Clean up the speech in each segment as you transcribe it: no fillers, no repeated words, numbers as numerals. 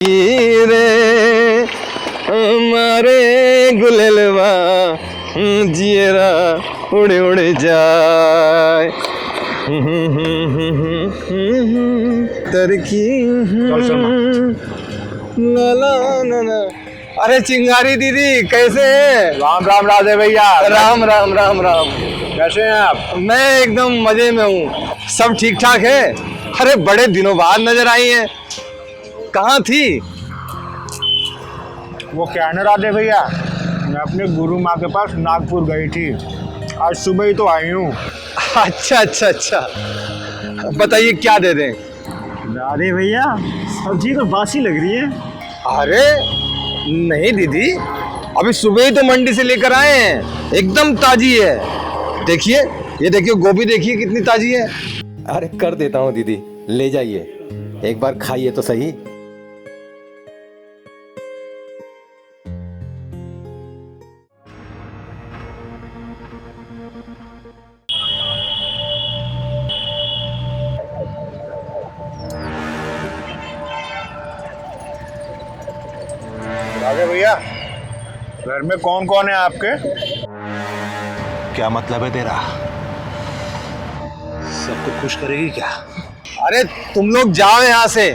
रे हमारे गुलेलवा जियरा उड़े उड़े जाए तरकी ना। अरे चिंगारी दीदी कैसे हैं? राम राम राधे भैया। राम राम राम राम। कैसे हैं आप? मैं एकदम मजे में हूँ, सब ठीक ठाक है। अरे बड़े दिनों बाद नजर आई हैं, कहाँ थी? वो क्या है ना राधे भैया, मैं अपने गुरु माँ के पास नागपुर गई थी, आज सुबह ही तो आई हूँ। अच्छा अच्छा अच्छा, बताइए क्या दे दें? राधे भैया सब्जी तो बासी लग रही है। अरे नहीं दीदी, अभी सुबह ही तो मंडी से लेकर आए हैं, एकदम ताजी है। देखिए, ये देखिए गोभी, देखिए कितनी ताजी है। अरे कर देता हूँ दीदी, ले जाइए, एक बार खाइए तो सही। राधे भैया, घर में कौन कौन है आपके? क्या मतलब है तेरा? सबको खुश करेगी क्या? अरे तुम लोग जाओ यहाँ से,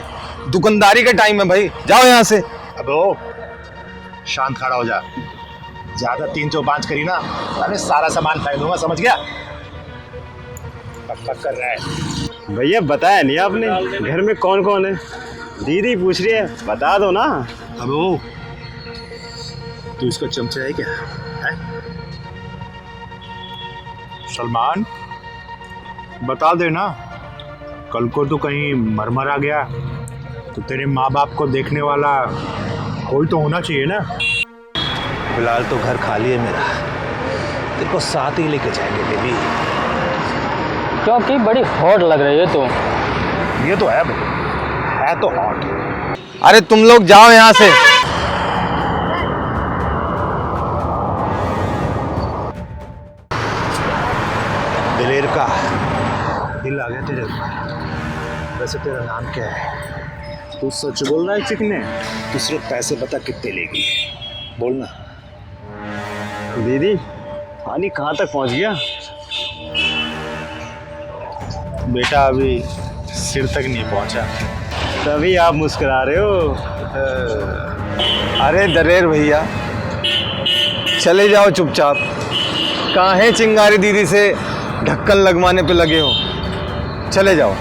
दुकानदारी का टाइम है भाई, जाओ यहाँ से। अबे ओ, शांत खड़ा हो जा। ज्यादा 3-4 करी ना, अरे सारा सामान फेंक दूंगा, समझ गया? पक कर रहा है। भैया बताया नहीं आपने घर में कौन कौन है? दीदी पूछ रही है, बता दो ना। अबे ओ, तू इसका चमचा है क्या? है? सलमान, बता देना, कल को तो कहीं मर आ गया तो तेरे माँ बाप को देखने वाला कोई तो होना चाहिए ना। फिलहाल तो घर खाली है मेरा, तेरे को साथ ही लेके जाएंगे बेबी। क्योंकि बड़ी हॉट लग रही है तो। ये तो है भाई, है तो हॉट। अरे तुम लोग जाओ यहाँ से। दिलेर का दिल आ गया तेरे ऊपर। वैसे तेरा नाम क्या है? तू सच बोल रहा है चिकने? तू सिर्फ पैसे बता कितने लेगी, बोलना। दीदी पानी कहाँ तक पहुँच गया? बेटा अभी सिर तक नहीं पहुंचा। तभी आप मुस्कुरा रहे हो। अरे दरेर भैया, चले जाओ चुपचाप। कहाँ है चिंगारी दीदी से ढक्कन लगवाने पे लगे हो, चले जाओ।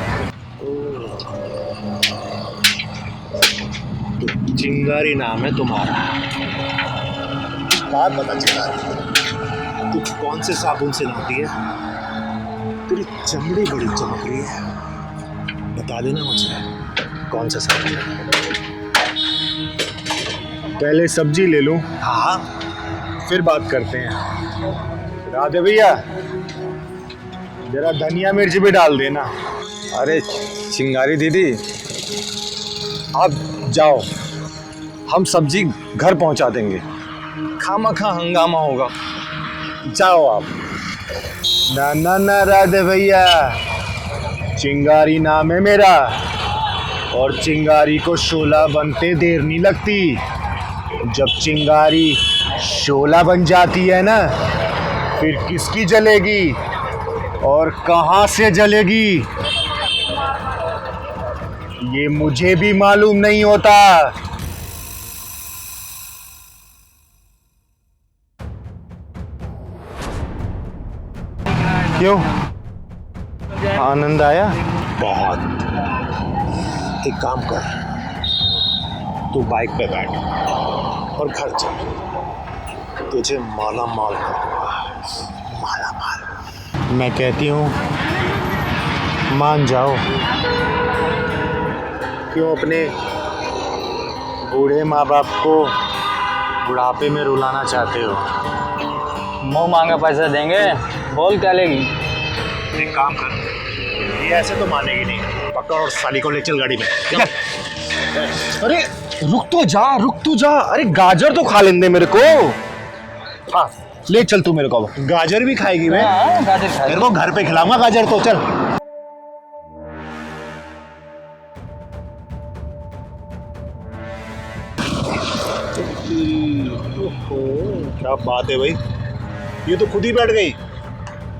तो चिंगारी नाम है तुम्हारा? बात बता चिंगारी, तू कौन से साबुन से नहाती है? तेरी चमड़ी बड़ी चमक रही है, बता देना मुझे कौन सा साबुन है। पहले सब्जी ले लूं, हाँ, फिर बात करते हैं। राधे भैया जरा धनिया मिर्च भी डाल देना। अरे चिंगारी दीदी, आप जाओ, हम सब्जी घर पहुंचा देंगे, खामखा हंगामा होगा। जाओ आप। ना ना ना राधे भैया, चिंगारी नाम है मेरा, और चिंगारी को शोला बनते देर नहीं लगती। जब चिंगारी शोला बन जाती है ना, फिर किसकी जलेगी और कहाँ से जलेगी ये मुझे भी मालूम नहीं होता। क्यों, आनंद आया? बहुत। एक काम कर, तू बाइक पे बैठ और घर चल, तुझे माला माल कर दूंगा, माला माल। मैं कहती हूँ मान जाओ। क्यों अपने बूढ़े माँ बाप को बुढ़ापे में रुलाना चाहते हो? मुँह मांगा पैसा देंगे, बोल क्या लेगी? एक काम कर, ये ऐसे तो मानेगी नहीं, पकड़ और साली को ले चल गाड़ी में। अरे रुक तो जा, अरे गाजर तो खा लेने मेरे को। हाँ, ले चल तू मेरे को। गाजर भी खाएगी मैं? हाँ, गाजर खा मेरे को घर पे खिलाऊंगा गाजर तो, चल। क्या बात है भाई, ये तो खुद ही बैठ गई।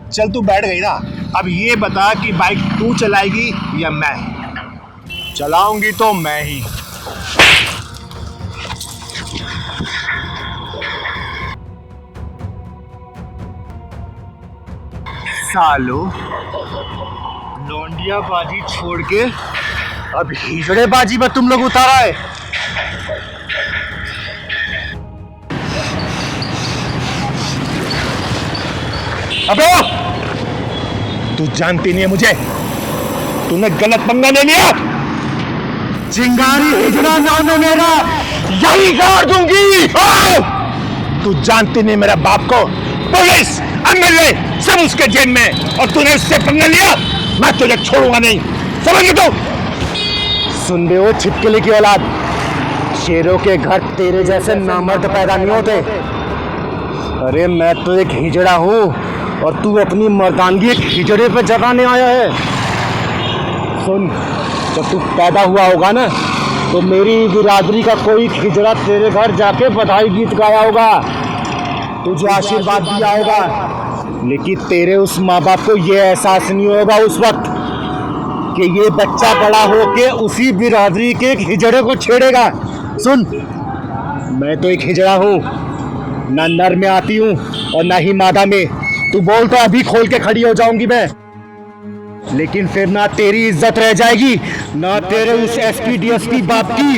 चल तू बैठ गई ना, अब ये बता कि बाइक तू चलाएगी या मैं? चलाऊंगी तो मैं ही। सालो, लौंडिया बाजी छोड़ के अब हिजड़े बाजी में तुम लोग उतारा है। अबे तू जानती नहीं है मुझे, तूने गलत पंगा ले लिया। चिंगारी हिजड़ा नाम है मेरा, यही गाड़ दूंगी। तू जानती नहीं मेरा बाप को, पुलिस एमएलए सब उसके जेब में, और तूने उससे पंगा लिया। मैं तुझे छोड़ूंगा नहीं, समझ गई तू? सुन रहे हो छिपकली की औलाद, शेरों के घर तेरे जैसे नामर्द पैदा नहीं होते। अरे मैं तो एक हिजड़ा हूँ और तू अपनी मर्दानगी एक हिजड़े पे जगाने आया है। सुन, जब तू पैदा हुआ होगा ना, तो मेरी बिरादरी का कोई हिजड़ा तेरे घर जाके बधाई गीत गाया होगा, तुझे आशीर्वाद दिया होगा। लेकिन तेरे उस माँ बाप को ये एहसास नहीं होगा उस वक्त कि ये बच्चा बड़ा होके उसी बिरादरी के एक हिजड़े को छेड़ेगा। सुन, मैं तो एक हिजड़ा हूँ, ना नर में आती हूँ और ना ही मादा में। तू बोल तो अभी खोल के खड़ी हो जाऊंगी मैं, लेकिन फिर ना तेरी इज्जत रह जाएगी, ना तेरे उस एसपी डीएसपी बाप की।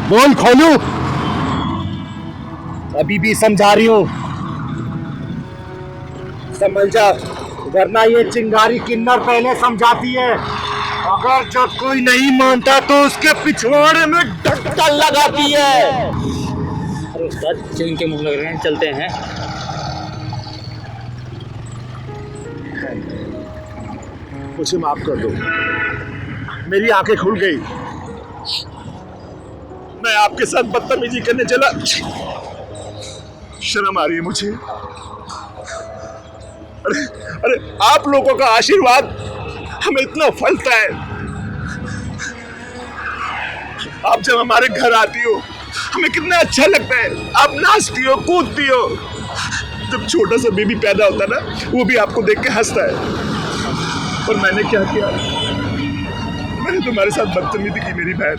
बोल खोलू? अभी भी समझा रही हूँ, समझ जा, वरना ये चिंगारी किन्नर पहले समझाती है। अगर जब कोई नहीं मानता तो उसके पिछवाड़े में डंडा लगाती है। अरे उस्ताद, चिंग के मुंह लग रहे हैं, चलते हैं। मुझे माफ कर दो, मेरी आंखें खुल गई। मैं आपके साथ बदतमीजी करने चला, शर्म आ रही है मुझे। अरे आप लोगों का आशीर्वाद हमें इतना फलता है। आप जब हमारे घर आती हो हमें कितना अच्छा लगता है, आप नाचती हो, कूदती हो। जब छोटा सा बेबी पैदा होता है ना, वो भी आपको देख के हंसता है। और मैंने क्या किया? मैंने तुम्हारे साथ बदतमीजी की मेरी बहन।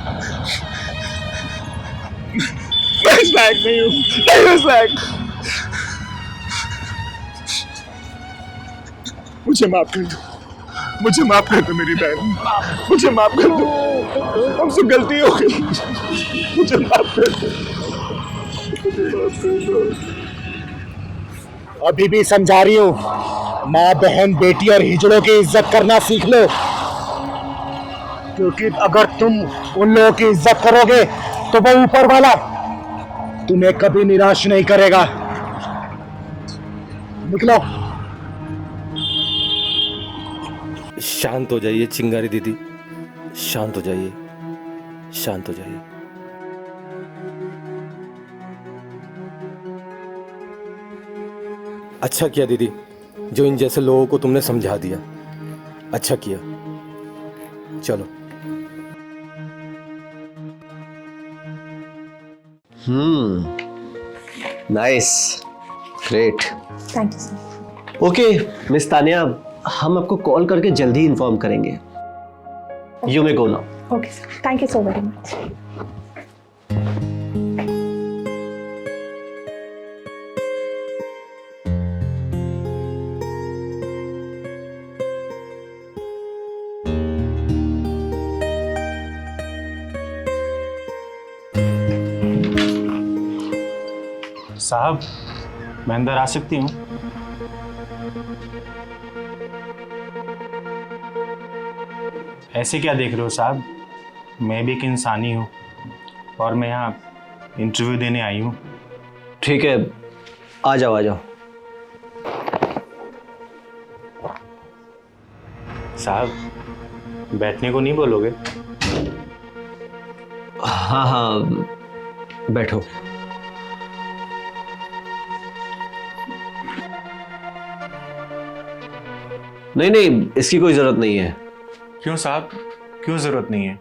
मैं इस लायक नहीं हूँ, नहीं इस लायक। मुझे माफ कर दो, मुझे माफ कर दो मेरी बहन, मुझे माफ कर दो, हमसे गलती हो गई, मुझे माफ कर दो, मुझे माफ कर दो। अभी भी समझा रही हूँ, माँ बहन बेटी और हिजड़ों की इज्जत करना सीख लो, क्योंकि अगर तुम उन लोगों की इज्जत करोगे तो वो ऊपर वाला तुम्हें कभी निराश नहीं करेगा। निकलो। शांत हो जाइए चिंगारी दीदी, शांत हो जाइए, शांत हो जाइए। अच्छा किया दीदी, जो इन जैसे लोगों को तुमने समझा दिया, अच्छा किया। चलो। Nice, great. Thank you sir. Okay miss Tania, हम आपको कॉल करके जल्दी इन्फॉर्म करेंगे। You may go now. Okay sir, thank you so very much. साहब, मैं अंदर आ सकती हूँ? ऐसे क्या देख रहे हो साहब, मैं भी एक इंसान ही हूँ और मैं यहाँ इंटरव्यू देने आई हूँ। ठीक है, आ जाओ आ जाओ। साहब, बैठने को नहीं बोलोगे? हाँ हाँ, बैठो। नहीं नहीं, इसकी कोई जरूरत नहीं है। क्यों साहब, क्यों जरूरत नहीं है?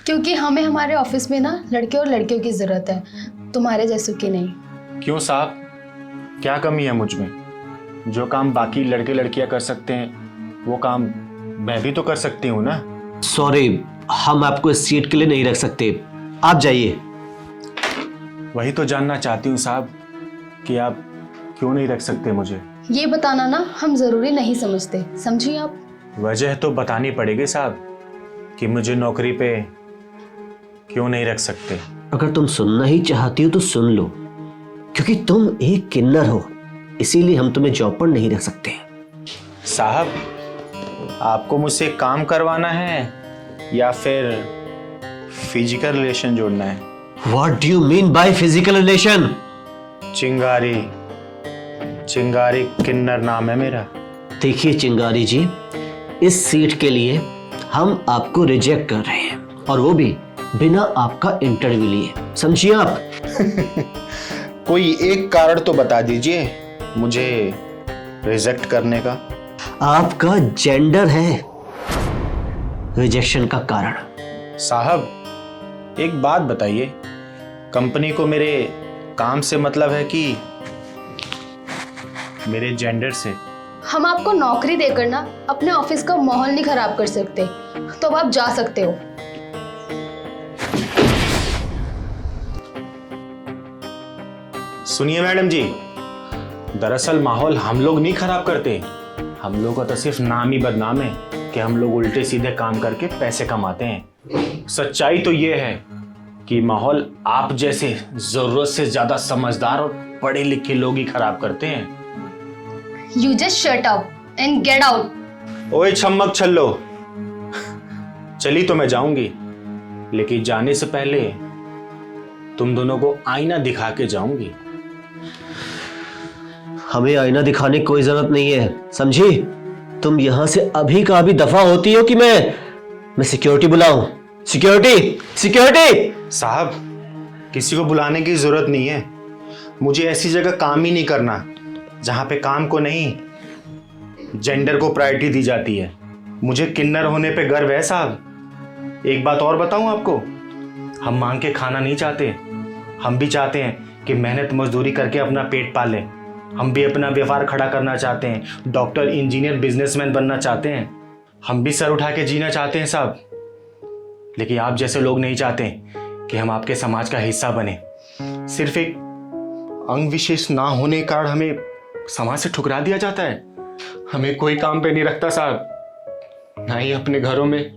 क्योंकि हमें हमारे ऑफिस में ना लड़के और लड़कियों की ज़रूरत है, तुम्हारे जैसों की नहीं। क्यों साहब, क्या कमी है मुझ में? जो काम बाकी लड़के लड़कियां कर सकते हैं वो काम मैं भी तो कर सकती हूँ ना। सॉरी, हम आपको इस सीट के लिए नहीं रख सकते, आप जाइए। वही तो जानना चाहती हूँ साहब कि आप क्यों नहीं रख सकते मुझे। ये बताना ना हम ज़रूरी नहीं समझते, समझिए आप। वजह तो बतानी पड़ेगी साहब कि मुझे नौकरी पे क्यों नहीं रख सकते। अगर तुम सुनना ही चाहती हो तो सुन लो, क्योंकि तुम एक किन्नर हो, इसीलिए हम तुम्हें जॉब पर नहीं रख सकते। साहब, आपको मुझसे काम करवाना है या फिर फिजिकल रिलेशन जोड़ना है? What do you mean by physical relation? चिंगारी किन्नर नाम है मेरा। देखिए चिंगारी जी, इस सीट के लिए हम आपको रिजेक्ट कर रहे हैं, और वो भी बिना आपका इंटरव्यू लिए, समझिए आप। कोई एक कारण तो बता दीजिए मुझे रिजेक्ट करने का। आपका जेंडर है रिजेक्शन का कारण। साहब, एक बात बताइए, कंपनी को मेरे काम से मतलब है कि मेरे जेंडर से? हम आपको नौकरी देकर ना अपने ऑफिस का माहौल नहीं खराब कर सकते, तो अब आप जा सकते हो। सुनिए मैडम जी, दरअसल माहौल हम लोग नहीं खराब करते, हम लोग का तो सिर्फ नाम ही बदनाम है कि हम लोग उल्टे सीधे काम करके पैसे कमाते हैं। सच्चाई तो ये है कि माहौल आप जैसे जरूरत से ज्यादा समझदार और पढ़े लिखे लोग ही खराब करते हैं। You just shut up and get out. ओए छम्मक छल्लो, चली तो मैं जाऊंगी, लेकिन जाने से पहले तुम दोनों को आईना दिखा के जाऊंगी। हमें आईना दिखाने की कोई जरूरत नहीं है, समझी? तुम यहां से अभी का अभी दफा होती हो कि मैं सिक्योरिटी बुलाऊं? सिक्योरिटी! साहब, किसी को बुलाने की जरूरत नहीं है। मुझे ऐसी जगह काम ही नहीं करना जहां पे काम को नहीं जेंडर को प्रायोरिटी दी जाती है। मुझे किन्नर होने पे गर्व है साहब। एक बात और बताऊं आपको, हम मांग के खाना नहीं चाहते, हम भी चाहते हैं कि मेहनत मजदूरी करके अपना पेट पालें। हम भी अपना व्यापार खड़ा करना चाहते हैं, डॉक्टर, इंजीनियर, बिजनेसमैन बनना चाहते हैं। हम भी सर उठा के जीना चाहते हैं साहब, लेकिन आप जैसे लोग नहीं चाहते कि हम आपके समाज का हिस्सा बने। सिर्फ एक अंग विशेष ना होने के कारण हमें समाज से ठुकरा दिया जाता है। हमें कोई काम पे नहीं रखता साहब, ना ही अपने घरों में,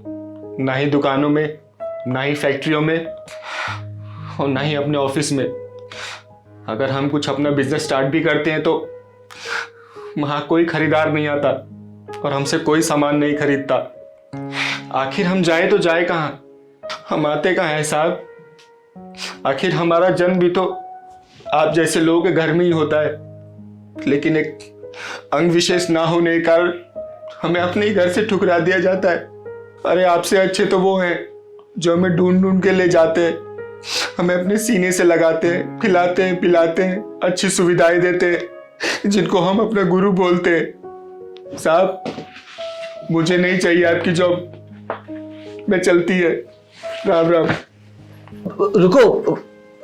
ना ही दुकानों में, ना ही फैक्ट्रियों में, और ना ही अपने ऑफिस में। अगर हम कुछ अपना बिजनेस स्टार्ट भी करते हैं तो वहाँ कोई खरीदार नहीं आता और हमसे कोई सामान नहीं खरीदता। आखिर हम जाए तो जाए कहाँ, हम आते कहाँ हैं साहब? आखिर हमारा जन्म भी तो आप जैसे लोगों के घर में ही होता है, लेकिन एक अंग विशेष ना होने के कारण हमें अपने ही घर से ठुकरा दिया जाता है। अरे आपसे अच्छे तो वो हैं जो हमें ढूंढ ढूंढ के ले जाते हैं, हमें अपने सीने से लगाते हैं, खिलाते हैं, पिलाते हैं, अच्छी सुविधाएं देते हैं, जिनको हम अपना गुरु बोलते हैं। साहब, मुझे नहीं चाहिए आपकी जॉब, मैं चलती है। राम राम।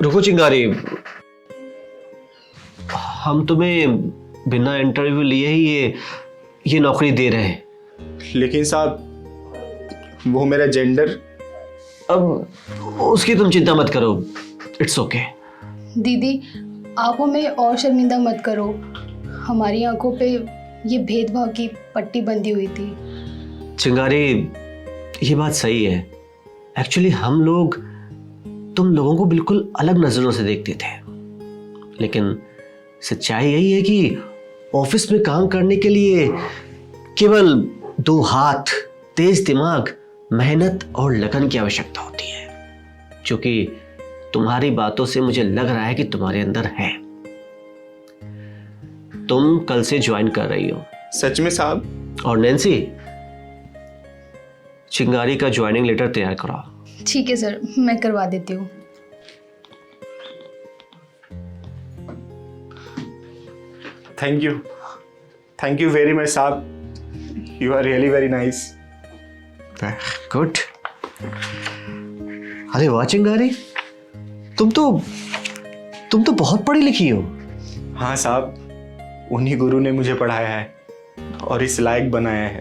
रुको चिंगारी, हम तुम्हें बिना इंटरव्यू लिए ही ये नौकरी दे रहे हैं। लेकिन साहब, वो मेरा जेंडर। अब उसकी तुम चिंता मत करो, इट्स ओके। दीदी, आप हमें और शर्मिंदा मत करो, हमारी आंखों पे ये भेदभाव की पट्टी बंधी हुई थी। चिंगारी, ये बात सही है। एक्चुअली हम लोग तुम लोगों को बिल्कुल अलग नजरों से देखते थे, लेकिन सच्चाई यही है कि ऑफिस में काम करने के लिए केवल 2 हाथ, तेज दिमाग, मेहनत और लगन की आवश्यकता होती है, जो कि तुम्हारी बातों से मुझे लग रहा है कि तुम्हारे अंदर है। तुम कल से ज्वाइन कर रही हो। सच में साहब? और नैन्सी, चिंगारी का ज्वाइनिंग लेटर तैयार कराओ। ठीक है सर, मैं करवा देती हूँ। थैंक यू वेरी मच साहब, you are really very nice. Good. अरे वाह चिंगारी, तुम तो बहुत पढ़ी लिखी हो। हाँ साहब, उन्हीं गुरु ने मुझे पढ़ाया है और इस लायक बनाया है।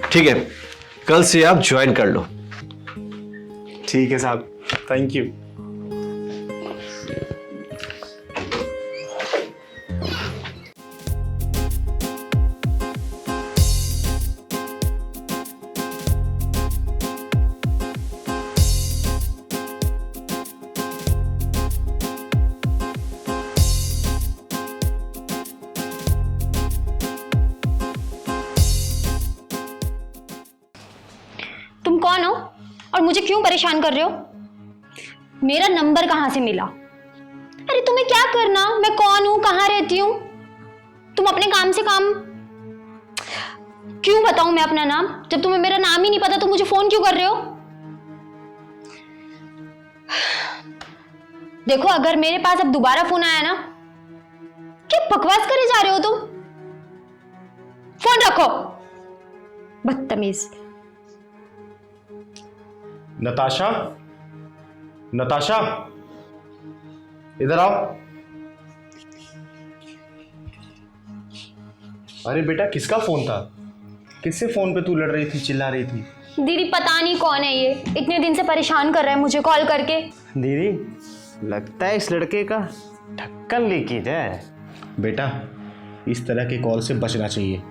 ठीक है, कल से आप ज्वाइन कर लो। ठीक है साहब, थैंक यू। तुम कौन हो और मुझे क्यों परेशान कर रहे हो? मेरा नंबर कहाँ से मिला? अरे तुम्हें क्या करना, मैं कौन हूं, कहाँ रहती हूँ? तुम अपने काम से काम। क्यों बताऊं मैं अपना नाम? जब तुम्हें मेरा नाम ही नहीं पता तो मुझे फोन क्यों कर रहे हो? देखो, अगर मेरे पास अब दोबारा फोन आया ना, क्या बकवास करे जा रहे हो तुम? फोन रखो, बदतमीज। नताशा, नताशा, इधर आओ। अरे बेटा, किसका फोन था? किससे फोन पे तू लड़ रही थी, चिल्ला रही थी? दीदी पता नहीं कौन है ये, इतने दिन से परेशान कर रहा है मुझे कॉल करके। दीदी, लगता है इस लड़के का ढक्कन लीकेज है। बेटा, इस तरह के कॉल से बचना चाहिए।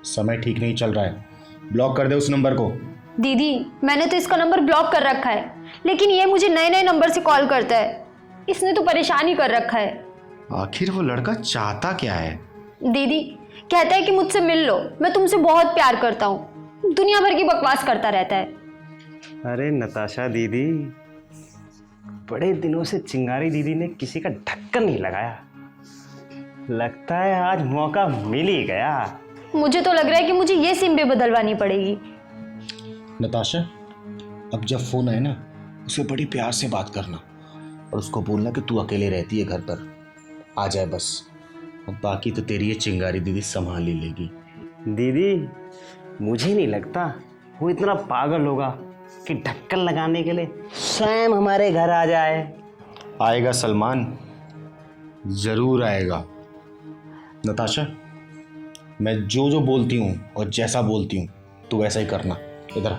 समय ठीक नहीं चल रहा है, ब्लॉक कर दे उस नंबर को। दीदी, मैंने तो इसका नंबर ब्लॉक कर रखा है, लेकिन ये मुझे नए नए नंबर से कॉल करता है। इसने तो परेशान ही कर रखा है। आखिर वो लड़का चाहता क्या है? दीदी कहता है कि मुझसे मिल लो, मैं तुमसे बहुत प्यार करता हूँ। दुनिया भर की बकवास करता रहता है। अरे नताशा दीदी, बड़े दिनों से चिंगारी दीदी ने किसी का ढक्कन नहीं लगाया। लगता है आज मौका मिल ही गया। मुझे तो लग रहा है कि मुझे ये सिम भी बदलवानी पड़ेगी। नताशा, अब जब फोन आए ना, उसे बड़ी प्यार से बात करना और उसको बोलना कि तू अकेले रहती है घर पर, आ जाए बस। और बाकी तो तेरी ये चिंगारी दीदी संभाल ही लेगी। दीदी, मुझे नहीं लगता वो इतना पागल होगा कि ढक्कन लगाने के लिए स्वयं हमारे घर आ जाए। आएगा सलमान, जरूर आएगा। नताशा, मैं जो जो बोलती हूँ और जैसा बोलती हूँ तू वैसा ही करना। इधर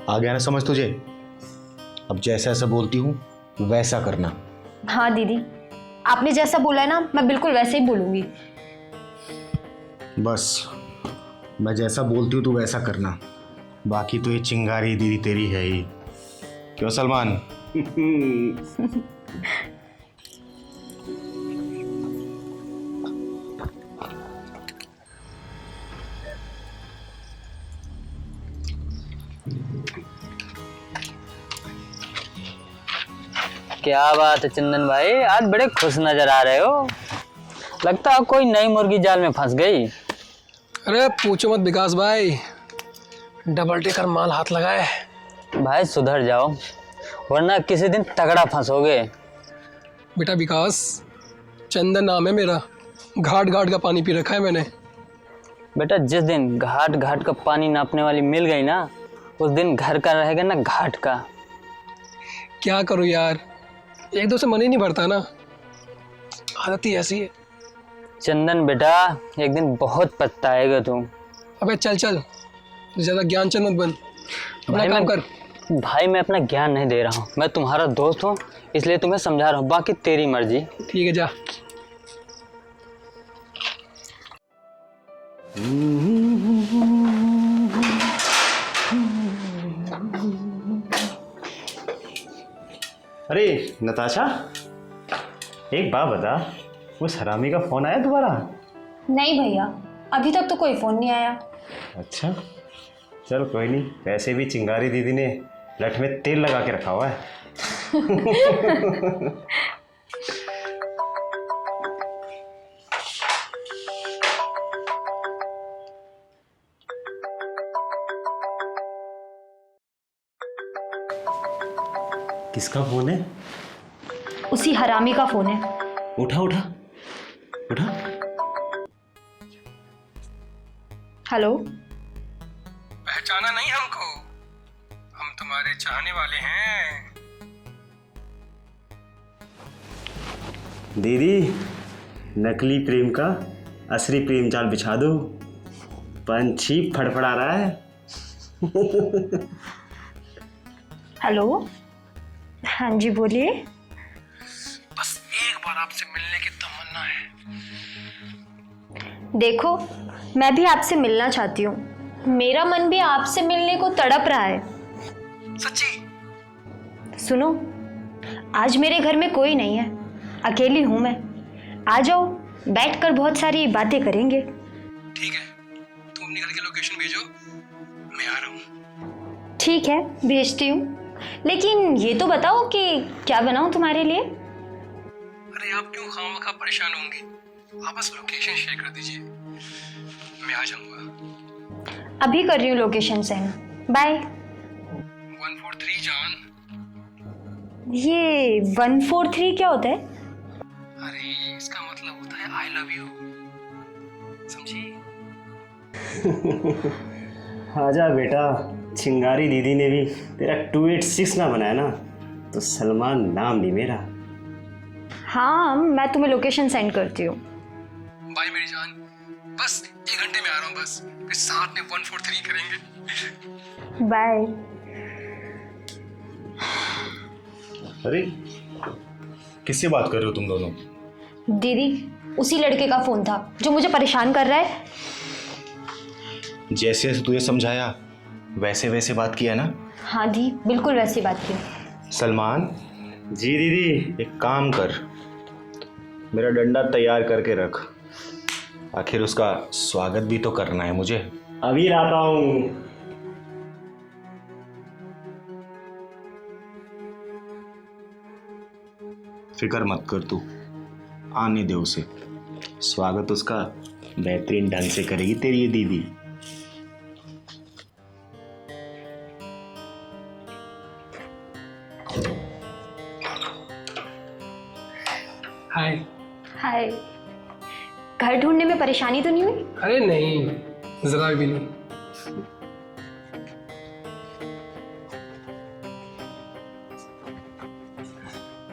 आ गया ना समझ तुझे? अब जैसा ऐसा बोलती हूँ वैसा करना। हाँ दीदी, आपने जैसा बोला है ना, मैं बिल्कुल वैसे ही बोलूंगी। बस मैं जैसा बोलती हूँ तू वैसा करना। बाकी तो ये चिंगारी दीदी तेरी है ही। क्यों सलमान? क्या बात है चंदन भाई, आज बड़े खुश नजर आ रहे हो। लगता है कोई नई मुर्गी जाल में फंस गई। अरे पूछो मत विकास भाई, डबल टेकर माल हाथ लगाए। भाई सुधर जाओ, वरना किसी दिन तगड़ा फंसोगे। बेटा विकास, चंदन नाम है मेरा, घाट घाट का पानी पी रखा है मैंने। बेटा, जिस दिन घाट घाट का पानी नापने वाली मिल गई ना, उस दिन घर का रहेगा ना घाट का। क्या करूँ यार, एक दो से मन ही नहीं भरता ना, आदत ही ऐसी है। चंदन बेटा, एक दिन बहुत पछताएगा तू। अबे चल चल, ज्यादा ज्ञान चल मत बन, अपना भाई काम कर। भाई मैं अपना ज्ञान नहीं दे रहा हूँ, मैं तुम्हारा दोस्त हूँ, इसलिए तुम्हें समझा रहा हूँ, बाकी तेरी मर्जी। ठीक है जा। अरे नताशा, एक बात बता, उस हरामी का फोन आया दोबारा? नहीं भैया, अभी तक तो कोई फोन नहीं आया। अच्छा, चलो कोई नहीं। वैसे भी चिंगारी दीदी ने लठ में तेल लगा के रखा हुआ है। किसका फोन है? उसी हरामी का फोन है। उठा उठा उठा। हेलो, पहचाना नहीं हमको? हम तुम्हारे चाहने वाले हैं। दीदी, नकली प्रेम का असली प्रेम जाल बिछा दो। पंछी फड़फड़ा रहा है। हेलो, हाँ जी बोलिए। बस एक बार आपसे मिलने की तमन्ना है। देखो, मैं भी आपसे मिलना चाहती हूँ। मेरा मन भी आपसे मिलने को तड़प रहा है। सच्ची? सुनो, आज मेरे घर में कोई नहीं है, अकेली हूँ मैं। आ जाओ, बैठकर बहुत सारी बातें करेंगे। ठीक है, तुम निकल के लोकेशन भेजो, मैं आ रहा हूँ। ठीक है, भेजती हूँ। लेकिन ये तो बताओ कि क्या बनाऊँ तुम्हारे लिए? अरे आप क्यों खामखा परेशान होंगे? आप बस लोकेशन शेयर कर दीजिए, मैं आ जाऊंगा। अभी कर रही हूँ लोकेशन सेंड। बाय। 143 जान। ये 143 क्या होता है? अरे इसका मतलब होता है आई लव यू, समझी? आजा बेटा, चिंगारी दीदी ने भी तेरा 286 ना बनाया ना तो सलमान नाम भी मेरा। हाँ, मैं तुम्हें लोकेशन सेंड करती हूँ। बाय मेरी जान, बस 1 घंटे में आ रहा हूँ, बस फिर साथ में 143 करेंगे। बाय। अरे किससे बात कर रहे हो तुम दोनों? दीदी, उसी लड़के का फोन था जो मुझे परेशान कर रहा है। जैसे तुझे समझाया वैसे वैसे बात किया ना? हाँ दी, बिल्कुल वैसी बात की। सलमान, जी दीदी। एक काम कर, मेरा डंडा तैयार करके रख। आखिर उसका स्वागत भी तो करना है मुझे। अभी लाता हूँ। फिक्र मत कर तू, आने दे उसे। स्वागत उसका बेहतरीन ढंग से करेगी तेरी ये दीदी। हाय। हाय। घर ढूंढने में परेशानी तो नहीं हुई? अरे नहीं, जरा भी नहीं।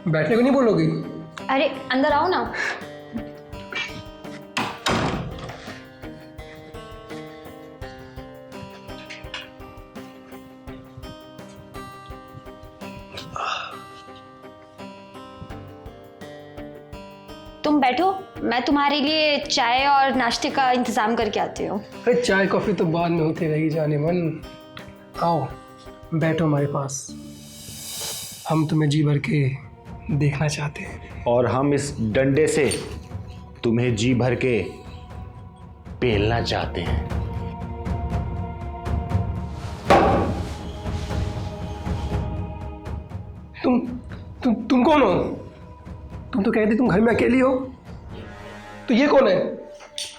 बैठने को नहीं बोलोगी? अरे अंदर आओ ना। तुम बैठो, मैं तुम्हारे लिए चाय और नाश्ते का इंतजाम करके आती हूँ। अरे चाय कॉफी तो बाद में होती रहेगी जाने मन। आओ बैठो हमारे पास, हम तुम्हें जी भर के देखना चाहते हैं। और हम इस डंडे से तुम्हें जी भर के पेलना चाहते हैं। तुम कौन हो? तुम तो कहते तुम घर में अकेली हो, तो ये कौन है?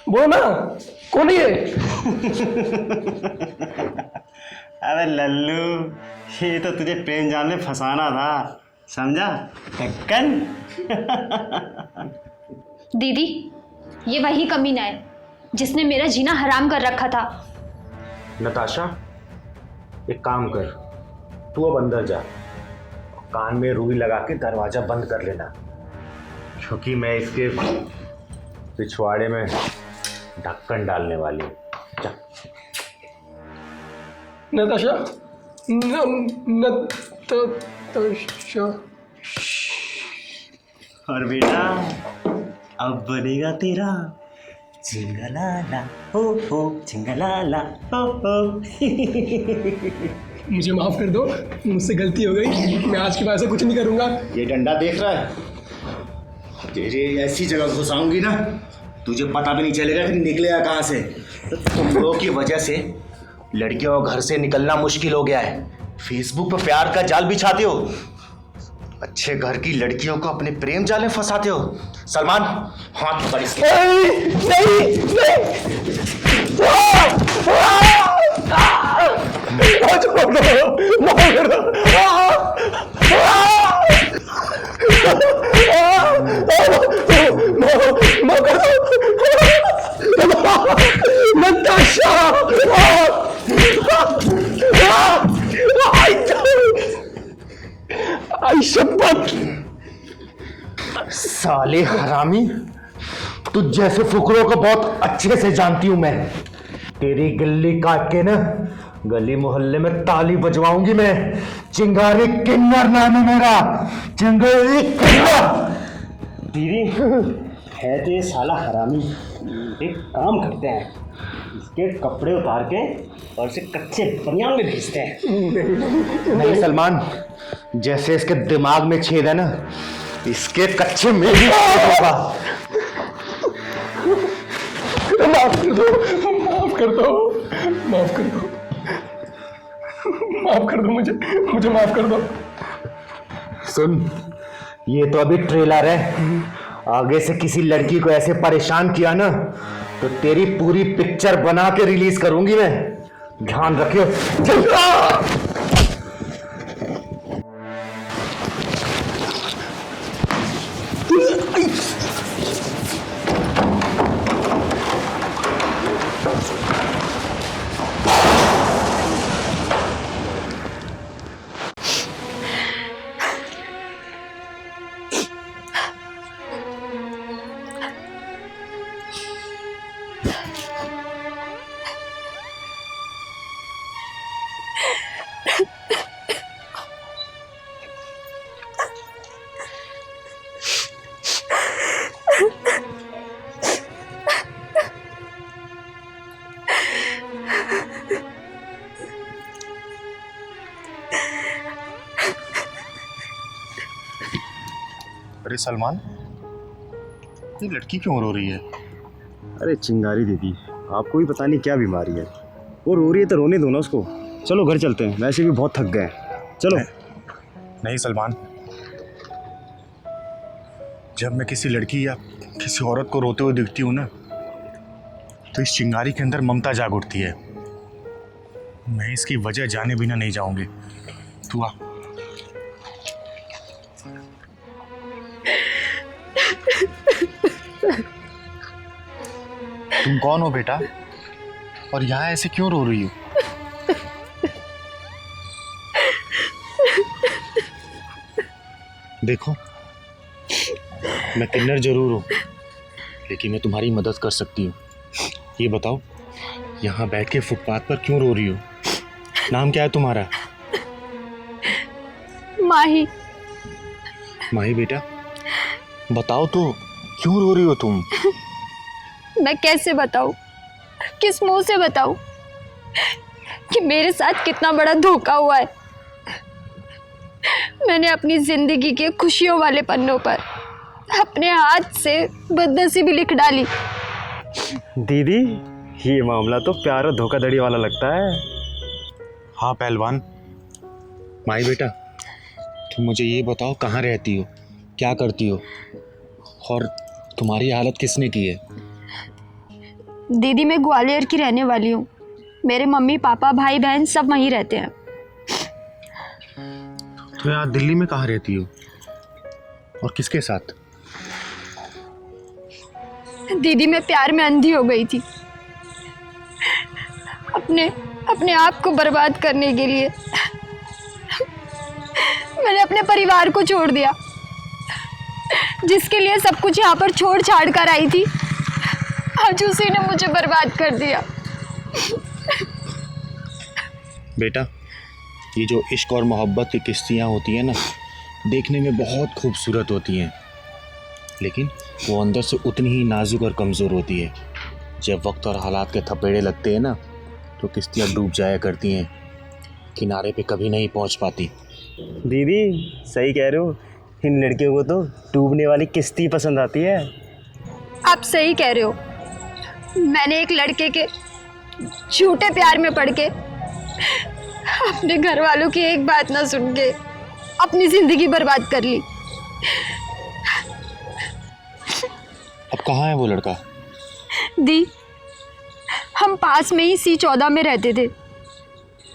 बोलो ना, कौन है ये? अरे लल्लू, ये तो तुझे प्रेम जाल में फंसाना था, समझा? ढक्कन। दीदी, ये वही कमीना है जिसने मेरा जीना हराम कर रखा था। नताशा, एक काम कर, तू अब अंदर जा, कान में रुई लगा के दरवाजा बंद कर लेना, क्योंकि मैं इसके पिछवाड़े में ढक्कन डालने वाली हूँ। जा। नताशा, नताशा। और बेटा, अब बनेगा तेरा चिंगलाला हो चिंगलाला हो। मुझे माफ कर दो, मुझसे गलती हो गई, मैं आज के बाद से कुछ नहीं करूंगा। ये डंडा देख रहा है? तेरे ऐसी जगह घुसाऊंगी ना, तुझे पता भी नहीं चलेगा कि निकलेगा कहाँ से। तो तुम लोगों की वजह से लड़कियों को घर से निकलना मुश्किल हो गया है। फेसबुक पर प्यार का जाल बिछाते हो, अच्छे घर की लड़कियों को अपने प्रेम जाल में फंसाते हो। सलमान, हाथ पर इसके। नताशा। की शपथ। साले हरामी, तुझ जैसे फुकरों को बहुत अच्छे से जानती हूं मैं। तेरी गिल्ली काट के ना गली मोहल्ले में ताली बजवाऊंगी मैं। चिंगारी किन्नर नाम है मेरा, चिंगारी किन्नर। दीदी है तो ये साला हरामी। एक काम करते हैं, इसके कपड़े उतार के और इसे कच्चे बनियान में भेजते हैं। नहीं सलमान, जैसे इसके दिमाग में छेद है ना, इसके कच्चे में भी छेद होगा। माफ कर दो, माफ कर दो, माफ कर दो, माफ कर दो, मुझे माफ कर दो। सुन, ये तो अभी ट्रेलर है। आगे से किसी लड़की को ऐसे परेशान किया ना तो तेरी पूरी पिक्चर बना के रिलीज करूंगी मैं। ध्यान रखियो। अरे सलमान, ये लड़की क्यों रो रही है? अरे चिंगारी दीदी, आपको भी पता नहीं क्या बीमारी है। वो रो रही है तो रोने दो ना उसको। चलो घर चलते हैं, वैसे भी बहुत थक गए हैं। चलो। नहीं सलमान, जब मैं किसी लड़की या किसी औरत को रोते हुए दिखती हूँ ना, तो इस चिंगारी के अंदर ममता जाग उठती है। मैं इसकी वजह जाने बिना नहीं जाऊंगी। तू आ। तुम कौन हो बेटा, और यहाँ ऐसे क्यों रो रही हो? देखो, मैं किन्नर जरूर हूँ, लेकिन मैं तुम्हारी मदद कर सकती हूँ। ये बताओ, यहाँ बैठ के फुटपाथ पर क्यों रो रही हो? नाम क्या है तुम्हारा? माही। माही बेटा, बताओ तो, क्यों रो रही हो तुम? मैं कैसे बताऊं, किस मुंह से बताऊं कि मेरे साथ कितना बड़ा धोखा हुआ है। मैंने अपनी जिंदगी के खुशियों वाले पन्नों पर अपने हाथ से बदनसीबी लिख डाली। दीदी, ये मामला तो प्यार और धोखाधड़ी वाला लगता है। हाँ पहलवान। माही बेटा, तुम मुझे ये बताओ, कहाँ रहती हो, क्या करती हो, और तुम्हारी हालत किसने की है? दीदी, मैं ग्वालियर की रहने वाली हूँ। मेरे मम्मी पापा भाई बहन सब वहीं रहते हैं। तो यहाँ दिल्ली में कहाँ रहती हो, और किसके साथ? दीदी, मैं प्यार में अंधी हो गई थी। अपने आप को बर्बाद करने के लिए मैंने अपने परिवार को छोड़ दिया, जिसके लिए सब कुछ यहाँ पर छोड़ छाड़ कर आई थी। आज उसी ने मुझे बर्बाद कर दिया। बेटा, ये जो इश्क और मोहब्बत की किस्तियाँ होती हैं ना, देखने में बहुत खूबसूरत होती हैं, लेकिन वो अंदर से उतनी ही नाजुक और कमज़ोर होती है। जब वक्त और हालात के थपेड़े लगते हैं ना, तो किस्तियाँ डूब जाया करती हैं, किनारे पे कभी नहीं पहुंच पाती। दीदी सही कह रहे हो, इन लड़कियों को तो डूबने वाली किश्ती पसंद आती है। आप सही कह रहे हो। मैंने एक लड़के के झूठे प्यार में पड़ के, अपने घर वालों की एक बात ना सुन के अपनी जिंदगी बर्बाद कर ली। अब कहाँ है वो लड़का? दी, हम पास में ही C14 में रहते थे,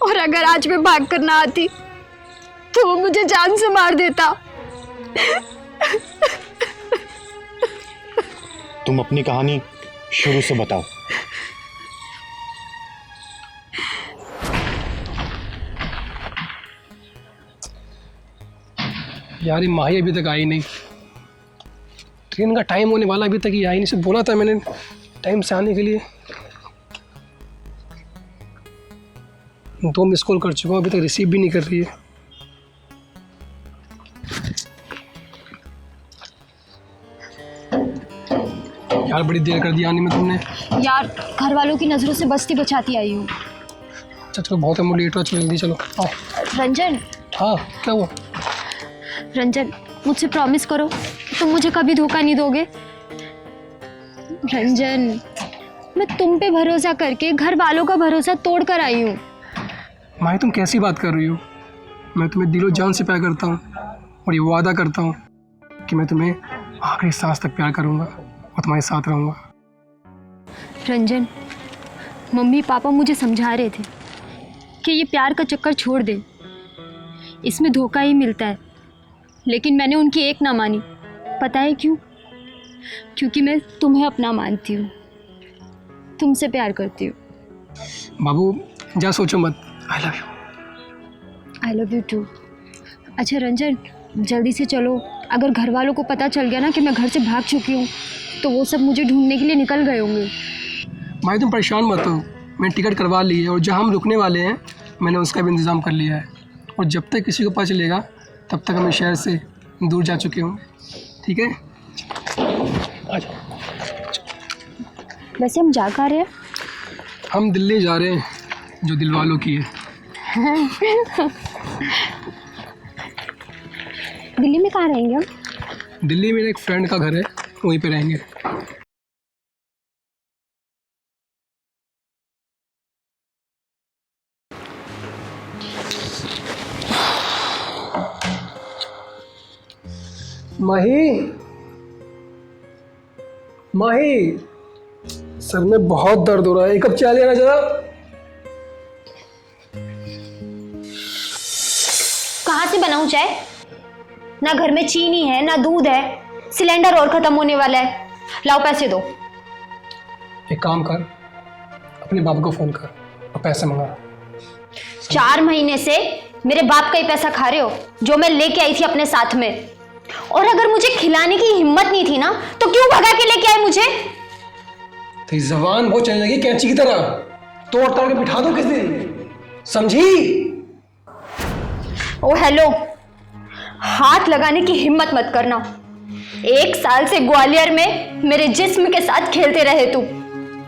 और अगर आज मैं भाग कर ना आती तो वो मुझे जान से मार देता। तुम अपनी कहानी शुरू से बताओ। यार ये माही अभी तक आई नहीं, ट्रेन का टाइम होने वाला, अभी तक ये आई नहीं। से बोला था मैंने टाइम से आने के लिए। 2 मिस कॉल कर चुका हूँ, अभी तक रिसीव भी नहीं कर रही है। यार बड़ी देर कर दी आने में तुमने। यार घर वालों की नज़रों से बचती बचाती आई हूँ। अच्छा चलो, बहुत हम लेट हो, चलो जल्दी चलो आओ। रंजन। हाँ क्या हुआ? रंजन मुझसे प्रॉमिस करो तुम मुझे कभी धोखा नहीं दोगे। रंजन मैं तुम पे भरोसा करके घर वालों का भरोसा तोड़ कर आई हूँ। माही तुम कैसी बात कर रही हो? मैं तुम्हें दिलो जान से प्यार करता हूँ और ये वादा करता हूँ कि मैं तुम्हें आखिरी सांस तक प्यार करूँगा और तुम्हारे साथ रहूँगा। रंजन मम्मी पापा मुझे समझा रहे थे कि ये प्यार का चक्कर छोड़ दे, इसमें धोखा ही मिलता है, लेकिन मैंने उनकी एक ना मानी। पता है क्यों? क्योंकि मैं तुम्हें अपना मानती हूँ, तुमसे प्यार करती हूँ। बाबू जा सोचो मत। I love you. I love you too. अच्छा रंजन जल्दी से चलो, अगर घर वालों को पता चल गया ना कि मैं घर से भाग चुकी हूँ तो वो सब मुझे ढूंढने के लिए निकल गए होंगे। भाई तुम परेशान मत हो, मैंने टिकट करवा ली है और जहाँ हम रुकने वाले हैं मैंने उसका भी इंतज़ाम कर लिया है, और जब तक किसी को पता चलेगा तब तक हम इस शहर से दूर जा चुके होंगे। ठीक है आ जाओ। वैसे हम जा कहाँ रहे हैं? हम दिल्ली जा रहे हैं, जो दिल वालों की है। दिल्ली में कहाँ रहेंगे हम? दिल्ली में एक फ्रेंड का घर है, वहीं पे रहेंगे। माही माही सर में बहुत दर्द हो रहा है, एक कप चाय लेना जरा। कहाँ से बनाऊं चाय? ना घर में चीनी है ना दूध है, सिलेंडर और खत्म होने वाला है। लाओ पैसे दो। एक काम कर, अपने बाप को फोन कर और पैसे मंगा। 4 महीने से मेरे बाप का ही पैसा खा रहे हो जो मैं लेके आई थी अपने साथ में, और अगर मुझे खिलाने की हिम्मत नहीं थी ना तो क्यों भगा के लेके आए मुझे? तेरी जबान बहुत चलने लगी कैंची की तरह, तोड़ ताड़ के बिठा दो किस दिन, समझी? ओ हेलो, हाथ लगाने की हिम्मत मत करना। 1 साल से ग्वालियर में मेरे जिस्म के साथ खेलते रहे तुम,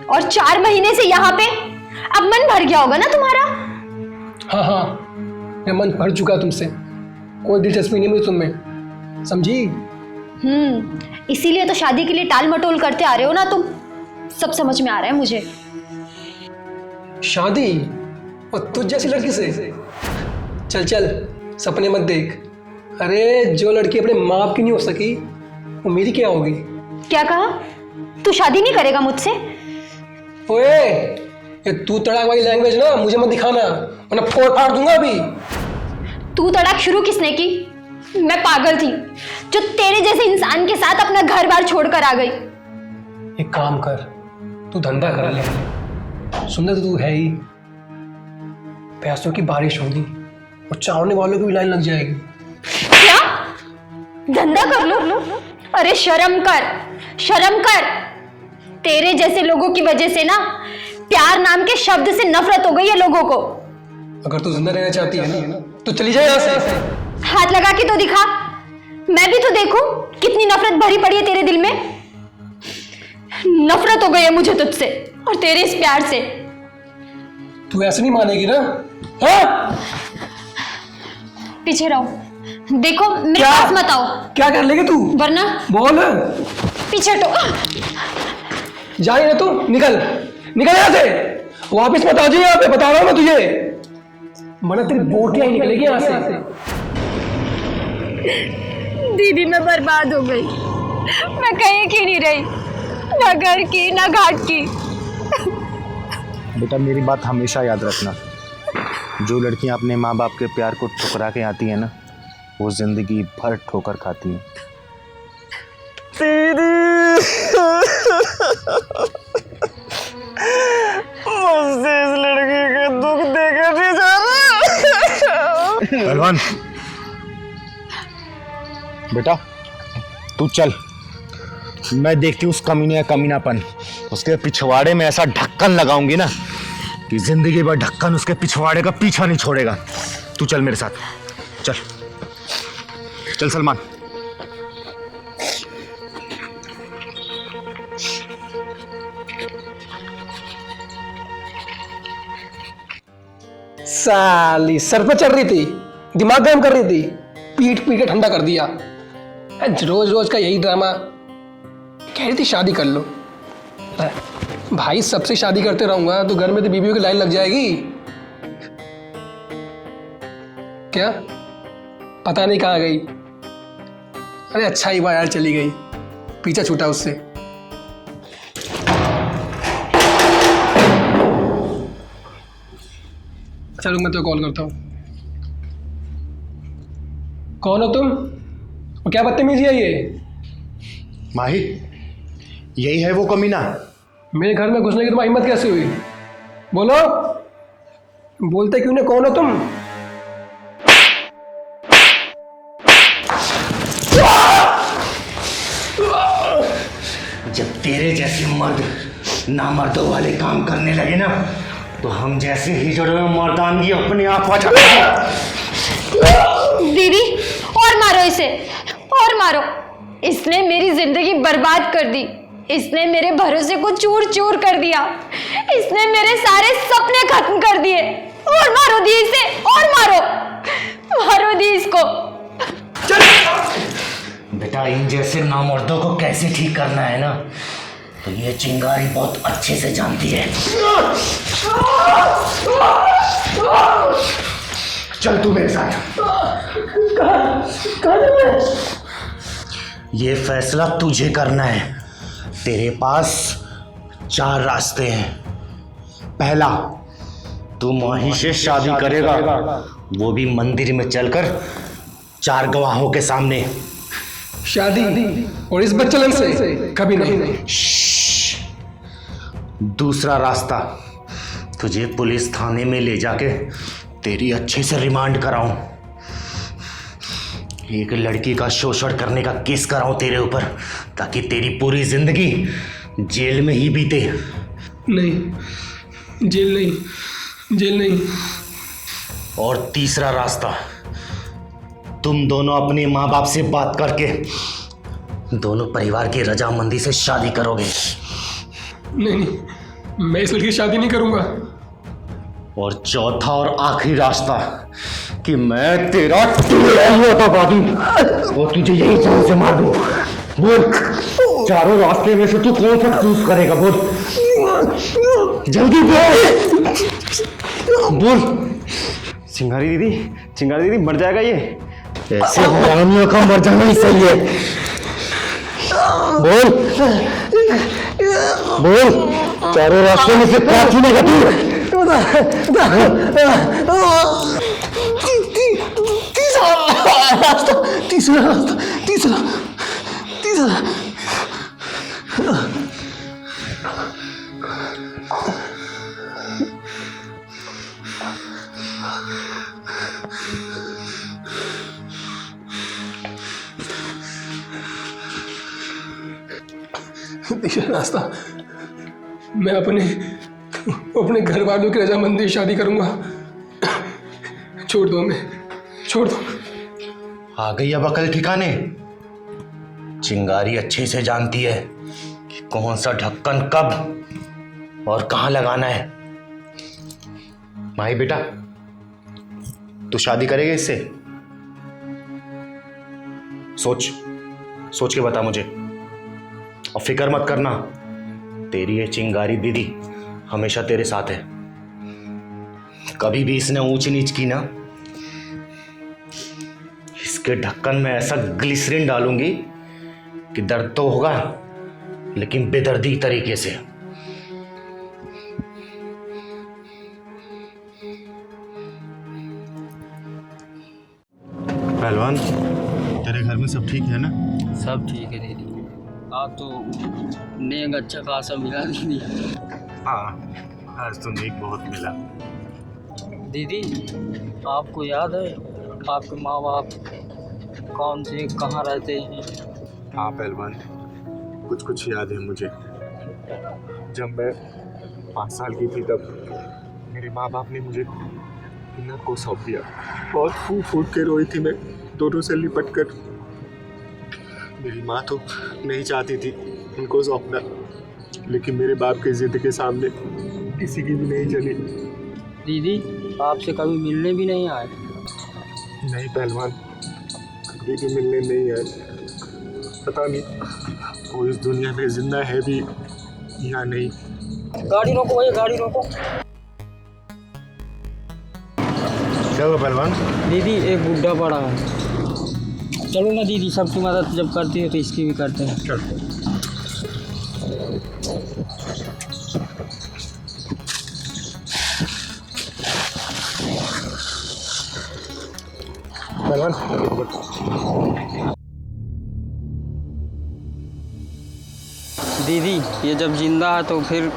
और 4 महीने से यहाँ पे। अब मन भर गया होगा ना तुम्हारा? हाँ हाँ, मैं मन भर चुका तुमसे, कोई दिलचस्पी नहीं मुझे तुममें, समझी? इसीलिए तो शादी के लिए टाल मटोल करते आ रहे हो ना तुम। सब समझ में आ रहा है मुझे। शादी? और तुझ जैसी लड़की से? चल चल, सपने मत देख। अरे जो लड़की अपने माँ बाप की नहीं हो सकी वो मेरी क्या होगी? क्या कहा? तू शादी नहीं करेगा मुझसे? ओए, ये तू तड़ाक वाली लैंग्वेज ना मुझे मत दिखाना, वरना फोड़ फाड़ दूंगा अभी। तू तड़ाक शुरू किसने की? मैं पागल थी जो तेरे जैसे इंसान के साथ अपना घर बार छोड़कर आ गई। एक काम कर, तू धंधा कर ले, सुंदर तो तू है ही, पैसों की बारिश होगी और चाहने वालों की भी लाइन लग जाएगी। क्या धंधा कर लो? अरे शर्म कर, शर्म कर। तेरे जैसे लोगों की वजह से ना प्यार नाम के शब्द से नफरत हो गई है लोगों को। अगर तू जिंदा रहना चाहती है ना तो चली जाए यहाँ से। हाथ लगा के तो दिखा, मैं भी तो देखूं कितनी नफरत भरी पड़ी है तेरे दिल में। नफरत हो गई है मुझे तुझसे और तेरे इस प्यार से। तू ऐसे नहीं मानेगी ना? हाँ? पीछे रहो, देखो मेरे पास मत आओ। क्या कर लेगी तू? वरना बोल। पीछे हटो। जाए ना तू, निकल निकल यहाँ से, वापस मत आ जाइए यहाँ पे, बता रहा हूँ मैं तुझे, वरना तेरी बोटियां ही निकलेगी यहाँ से। दीदी मैं बर्बाद हो गई, मैं कहीं की नहीं रही, ना घर की ना घाट की। बेटा मेरी बात हमेशा याद रखना, जो लड़कियां अपने माँ बाप के प्यार को ठुकरा के आती है ना वो जिंदगी भर ठोकर खाती हैं। मुझसे इस लड़की का दुख देखा नहीं जा रहा। पहलवान बेटा तू चल, मैं देखती हूँ उस कमीने या कमीनापन। उसके पिछवाड़े में ऐसा ढक्कन लगाऊंगी ना कि जिंदगी भर ढक्कन उसके पिछवाड़े का पीछा नहीं छोड़ेगा। तू चल मेरे साथ, चल चल सलमान। साली सर पे चढ़ रही थी, दिमाग गर्म कर रही थी, पीट पीट के ठंडा कर दिया। रोज रोज का यही ड्रामा। कह रही थी शादी कर लो। भाई सबसे शादी करते रहूंगा तो घर में तो बीबियों की लाइन लग जाएगी। क्या पता नहीं कहाँ गई। अरे अच्छा ही हुआ यार चली गई, पीछा छूटा उससे। चलो मैं तो कॉल करता हूँ। कौन हो तुम और क्या बदतमीजी है ये? माही, यही है वो कमीना। मेरे घर में घुसने की तुम्हारी हिम्मत कैसे हुई? बोलो, बोलते क्यों नहीं? कौन हो तुम? जब तेरे जैसे मर्द नामर्दों वाले काम करने लगे ना, तो हम जैसे हिजड़ों में मर्दानगी अपने आप आ जाती है। दीदी और मारो इसे, और मारो। इसने मेरी जिंदगी बर्बाद कर दी, इसने मेरे भरोसे को चूर चूर कर दिया, इसने मेरे सारे सपने खत्म कर दिए। और मारो दी इसे, और मारो, मारो दी इसको। बेटा इन जैसे नामर्दों को कैसे ठीक करना है ना, तो ये चिंगारी बहुत अच्छे से जानती है। चल तू मेरे साथ। ये फैसला तुझे करना है। तेरे पास 4 रास्ते हैं। पहला, तू माही से शादी करेगा, वो भी मंदिर में चलकर 4 गवाहों के सामने। शादी और इस बच्चलन से कभी नहीं। दूसरा रास्ता, तुझे पुलिस थाने में ले जाके तेरी अच्छे से रिमांड कराऊं, एक लड़की का शोषण करने का केस कराऊं तेरे ऊपर, ताकि तेरी पूरी जिंदगी जेल में ही बीते। नहीं, जेल नहीं, जेल नहीं। और तीसरा रास्ता, तुम दोनों अपने माँ बाप से बात करके दोनों परिवार की रजामंदी से शादी करोगे। नहीं, मैं इस लड़की की शादी नहीं करूंगा। और चौथा और आखिरी रास्ता, कि मैं तेरा टुकड़ा दूं और तुझे यही जान से मार दूं। बोल, चारों रास्ते में से तू कौन सा चूज करेगा? बोल जल्दी बोल। चिंगारी दीदी मर जाएगा ये। ऐसे हरामियों का मर जाना ही सही है। बोल बोल, चारों रास्ते में से क्या चुनेगा तू? तीसरा। रास्ता, मैं अपने घर वालों की रजामंदी शादी करूंगा। छोड़ दो हमें, छोड़ दो। आ गई अब अकल ठिकाने। चिंगारी अच्छे से जानती है कि कौन सा ढक्कन कब और कहां लगाना है। माही बेटा, तू शादी करेगा इससे? सोच के बता मुझे, और फिक्र मत करना, तेरी ये चिंगारी दीदी हमेशा तेरे साथ है। कभी भी इसने ऊंच नीच की ना, इसके ढक्कन में ऐसा ग्लिसरीन डालूंगी कि दर्द तो होगा, लेकिन बेदर्दी तरीके से। पहलवान, तेरे घर में सब ठीक है ना? सब ठीक है दीदी। आप तो नेक अच्छा खासा मिला दीदी। हाँ, आज तो नेक बहुत मिला। दीदी आपको याद है आपके माँ बाप कौन से कहाँ रहते हैं? हाँ पहलवान, कुछ कुछ याद है मुझे। जब मैं 5 साल की थी तब मेरे माँ बाप ने मुझे किन्नर को सौंप दिया। बहुत फूट फूट के रोई थी मैं, दोनों से लिपट कर। मेरी माँ तो नहीं चाहती थी उनको सौंपना, लेकिन मेरे बाप की जिद के सामने किसी की भी नहीं चली। दीदी आपसे कभी मिलने भी नहीं आए? नहीं पहलवान, कभी भी मिलने नहीं आए। पता नहीं वो इस दुनिया में जिंदा है भी या नहीं। गाड़ी रोको भैया, गाड़ी रोको। क्या हुआ पहलवान? दीदी एक बुढ़ा पड़ा है। चलो ना दीदी, सबकी मदद जब करती है तो इसकी भी करते हैं। चल। पहलवान दीदी ये जब जिंदा है तो फिर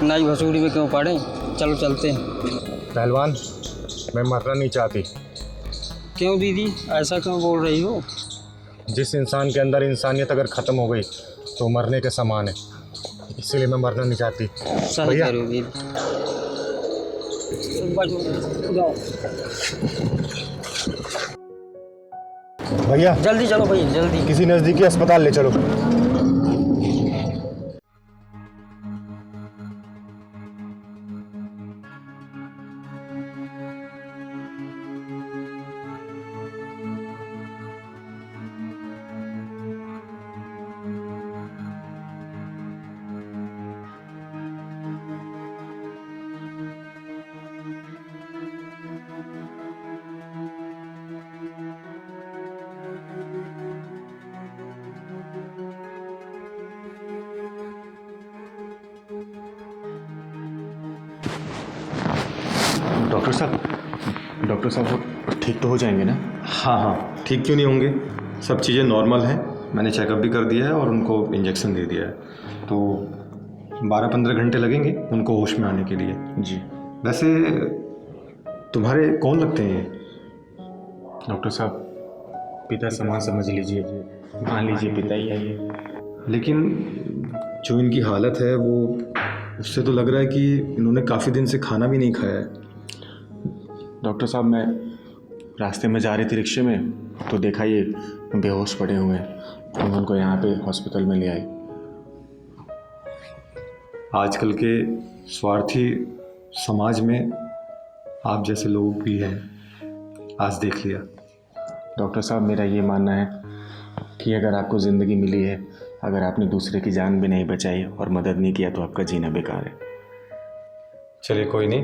नई भसूड़ी में क्यों पड़े? चलो चलते हैं। पहलवान, मैं मरना नहीं चाहती। क्यों दीदी, ऐसा क्यों बोल रही हो? जिस इंसान के अंदर इंसानियत अगर ख़त्म हो गई तो मरने के समान है, इसीलिए मैं मरना नहीं चाहती। सही कह रहे हो दीदी। भैया जल्दी चलो भैया, जल्दी। किसी नज़दीकी अस्पताल ले चलो। डॉक्टर साहब वो ठीक तो हो जाएंगे ना? हाँ हाँ, ठीक क्यों नहीं होंगे? सब चीज़ें नॉर्मल हैं। मैंने चेकअप भी कर दिया है और उनको इंजेक्शन दे दिया है। तो 12-15 घंटे लगेंगे उनको होश में आने के लिए। जी। वैसे तुम्हारे कौन लगते हैं ये? डॉक्टर साहब, पिता समान समझ लीजिए, मान लीजिए पिता ही है ये। लेकिन जो इनकी हालत है वो, उससे तो लग रहा है कि इन्होंने काफ़ी दिन से खाना भी नहीं खाया है। डॉक्टर साहब, मैं रास्ते में जा रही थी रिक्शे में तो देखा ये बेहोश पड़े हुए हैं, तो मैं उनको यहाँ पे हॉस्पिटल में ले आई। आजकल के स्वार्थी समाज में आप जैसे लोग भी हैं, आज देख लिया। डॉक्टर साहब, मेरा ये मानना है कि अगर आपको ज़िंदगी मिली है, अगर आपने दूसरे की जान भी नहीं बचाई और मदद नहीं किया तो आपका जीना बेकार है। चलिए कोई नहीं,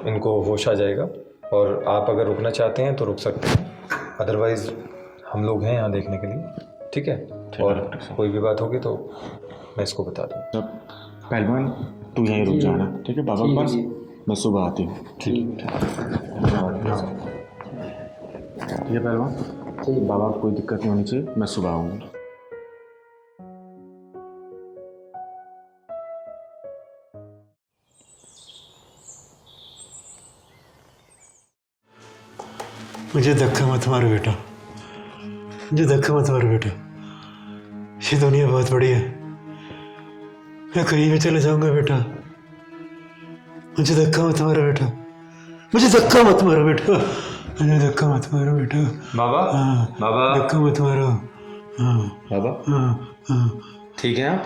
इनको होश आ जाएगा और आप अगर रुकना चाहते हैं तो रुक सकते हैं, अदरवाइज़ हम लोग हैं यहाँ देखने के लिए। ठीक है? और कोई भी बात होगी तो मैं इसको बता दूँ। पहलवान तू यहीं रुक जाना, ठीक है बाबा के पास? मैं सुबह आती हूँ। ठीक है पहलवान, बाबा को कोई दिक्कत नहीं होनी चाहिए, मैं सुबह आऊँगा। मुझे धक्का मत मार बेटा, मुझे धक्का मत मार बेटा। ये दुनिया बहुत बड़ी है, मैं कहीं भी चले जाऊंगा बेटा। मुझे धक्का मत मारो बेटा, मुझे धक्का मत मारो बेटा, मुझे धक्का मत मारो बेटा। बाबा, हाँ, बाबा, धक्का मत मारो। हाँ, बाबा, हाँ, हाँ, ठीक है आप?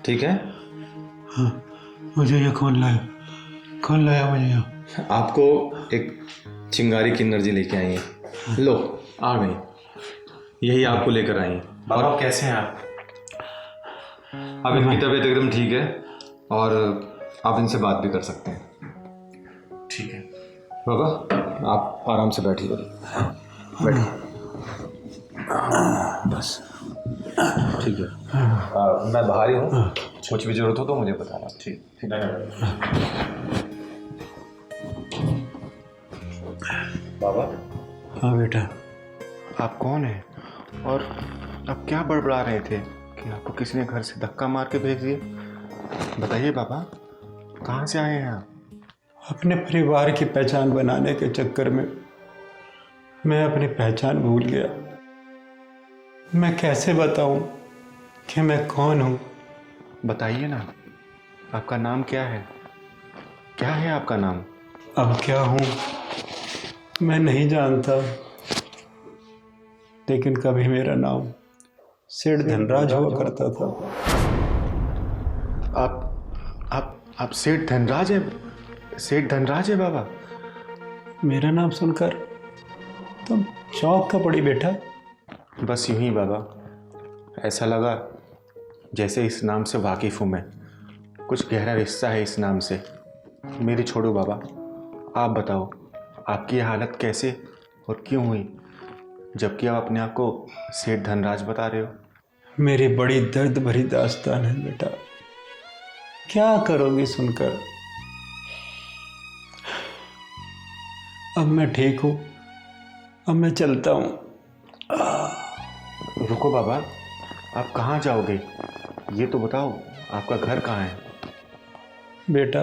ठीक है? हाँ, मुझे ये कौन लाया, कौन लाया मुझे यहाँ? आपको एक चिंगारी की एनर्जी लेके आई है। लो, आ गई। यही आपको लेकर आई है। बाबा कैसे हैं आप? अब इनकी तबीयत एकदम ठीक है और आप इनसे बात भी कर सकते हैं। ठीक है बाबा, आप आराम से बैठिए, बैठिए। बस ठीक है। मैं बाहर ही हूँ, कुछ भी जरूरत हो तो मुझे बताना। ठीक ठीक है बाबा। हाँ बेटा। आप कौन हैं और आप क्या बड़बड़ा रहे थे कि आपको किसी ने घर से धक्का मार के भेज दिया? बताइए बाबा, कहाँ से आए हैं आप? अपने परिवार की पहचान बनाने के चक्कर में मैं अपनी पहचान भूल गया। मैं कैसे बताऊं कि मैं कौन हूं? बताइए ना, आपका नाम क्या है? क्या है आपका नाम? अब क्या हूं मैं नहीं जानता, लेकिन कभी मेरा नाम सेठ धनराज हुआ करता था। आप सेठ धनराज है? सेठ धनराज है बाबा? मेरा नाम सुनकर तुम चौंक का पड़ी बेटा। बस यूं ही बाबा, ऐसा लगा जैसे इस नाम से वाकिफ़ हूँ मैं, कुछ गहरा रिश्ता है इस नाम से। मेरी छोड़ो बाबा, आप बताओ आपकी ये हालत कैसे और क्यों हुई, जबकि आप अपने आप को सेठ धनराज बता रहे हो? मेरी बड़ी दर्द भरी दास्तान है बेटा, क्या करोगी सुनकर। अब मैं ठीक हूँ, अब मैं चलता हूँ। रुको बाबा, आप कहाँ जाओगे ये तो बताओ, आपका घर कहाँ है? बेटा,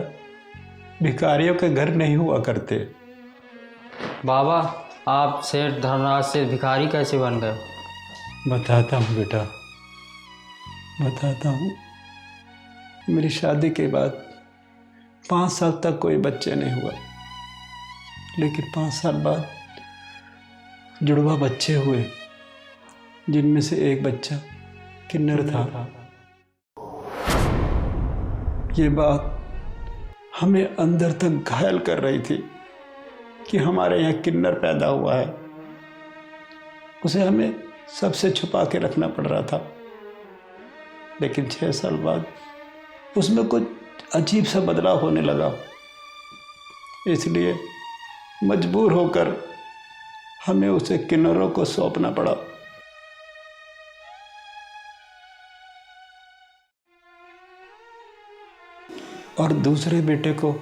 भिखारियों के घर नहीं हुआ करते। बाबा, आप सेठ धनराज से भिखारी कैसे बन गए? बताता हूँ बेटा, बताता हूँ। मेरी शादी के बाद 5 साल तक कोई बच्चे नहीं हुआ, लेकिन 5 साल बाद जुड़वा बच्चे हुए, जिनमें से एक बच्चा किन्नर था। ये बात हमें अंदर तक घायल कर रही थी कि हमारे यहाँ किन्नर पैदा हुआ है। उसे हमें सबसे छुपा के रखना पड़ रहा था, लेकिन 6 साल बाद उसमें कुछ अजीब सा बदलाव होने लगा। इसलिए मजबूर होकर हमें उसे किन्नरों को सौंपना पड़ा। और दूसरे बेटे को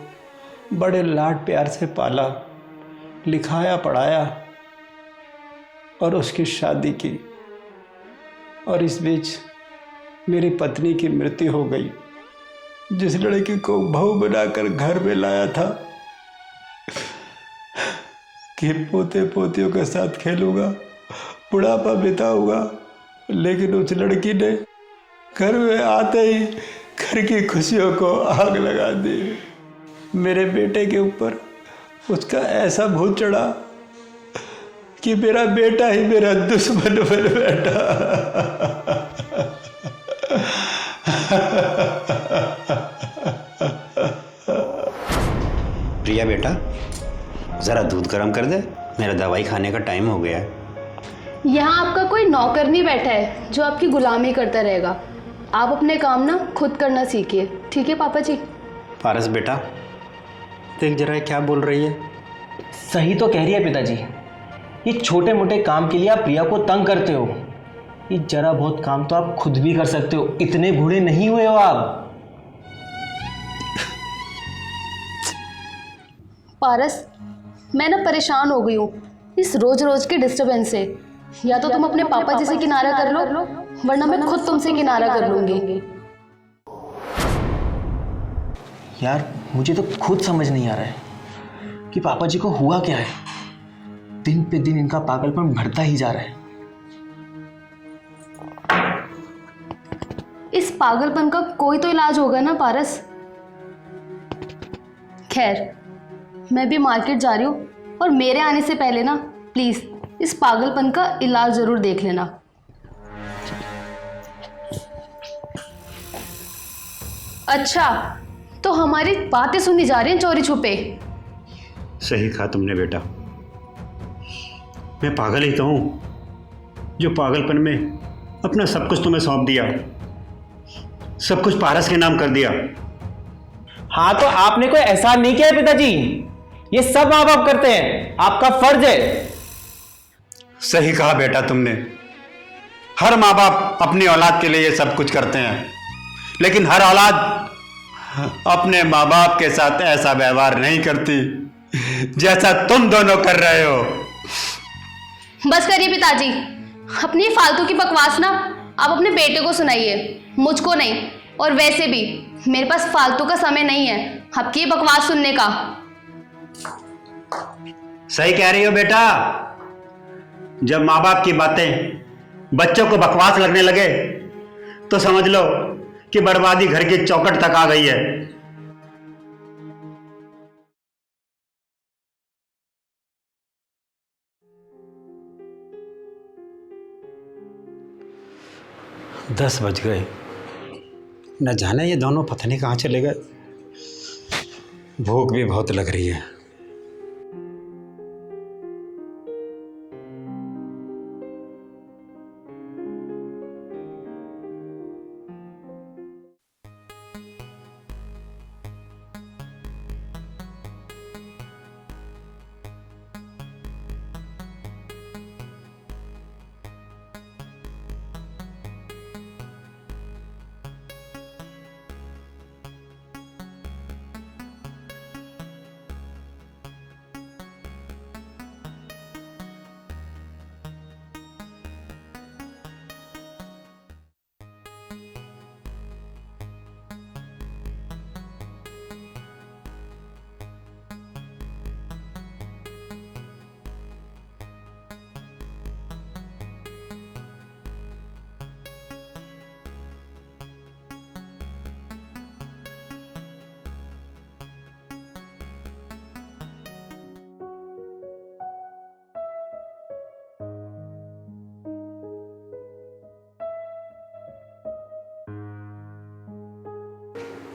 बड़े लाड प्यार से पाला, लिखाया, पढ़ाया और उसकी शादी की। और इस बीच मेरी पत्नी की मृत्यु हो गई। जिस लड़की को बहू बनाकर घर में लाया था कि पोते पोतियों के साथ खेलूंगा, बुढ़ापा बिताऊंगा, लेकिन उस लड़की ने घर में आते ही घर की खुशियों को आग लगा दी। मेरे बेटे के ऊपर उसका ऐसा भूत चढ़ा कि मेरा बेटा ही मेरा दुश्मन बन बैठा। प्रिया बेटा, ज़रा दूध गर्म कर दे, मेरा दवाई खाने का टाइम हो गया है। यहाँ आपका कोई नौकर नहीं बैठा है जो आपकी गुलामी करता रहेगा। आप अपने काम ना खुद करना सीखिए, ठीक है पापा जी? पारस बेटा, देख जरा क्या बोल रही है। सही तो कह रही है पिताजी। ये छोटे मोटे काम के लिए आप प्रिया को तंग करते हो। ये जरा बहुत काम तो आप खुद भी कर सकते हो, इतने बूढ़े नहीं हुए हो आप। पारस, मैं ना परेशान हो गई हूँ इस रोज रोज के डिस्टर्बेंस से। या तो तुम अपने पापा जी से किनारा कर लो, वरना मैं खुद तुमसे किनारा कर लूंगी। यार, मुझे तो खुद समझ नहीं आ रहा है कि पापा जी को हुआ क्या है। दिन पे दिन इनका पागलपन बढ़ता ही जा रहा है। इस पागलपन का कोई तो इलाज होगा ना पारस। खैर, मैं भी मार्केट जा रही हूँ और मेरे आने से पहले ना प्लीज इस पागलपन का इलाज जरूर देख लेना। अच्छा, तो हमारी बातें सुनी जा रही हैं चोरी छुपे। सही कहा तुमने बेटा, मैं पागल ही तो हूँ जो पागलपन में अपना सब कुछ तुम्हें सौंप दिया, सब कुछ पारस के नाम कर दिया। हाँ, तो आपने कोई एहसान नहीं किया है पिताजी। ये सब माँ बाप करते हैं, आपका फर्ज है। सही कहा बेटा तुमने, हर माँ बाप अपनी औलाद के लिए ये सब कुछ करते हैं, लेकिन हर औलाद अपने माँ बाप के साथ ऐसा व्यवहार नहीं करती जैसा तुम दोनों कर रहे हो। बस करिए पिताजी, अपनी फालतू की बकवास ना आप अपने बेटे को सुनाइए, मुझको नहीं। और वैसे भी मेरे पास फालतू का समय नहीं है आपकी ये बकवास सुनने का। सही कह रही हो बेटा, जब माँ बाप की बातें बच्चों को बकवास लगने लगे तो समझ लो कि बर्बादी घर की चौखट तक आ गई है। दस बज गए, न जाने ये दोनों पता नहीं कहाँ चले गए। भूख भी बहुत लग रही है।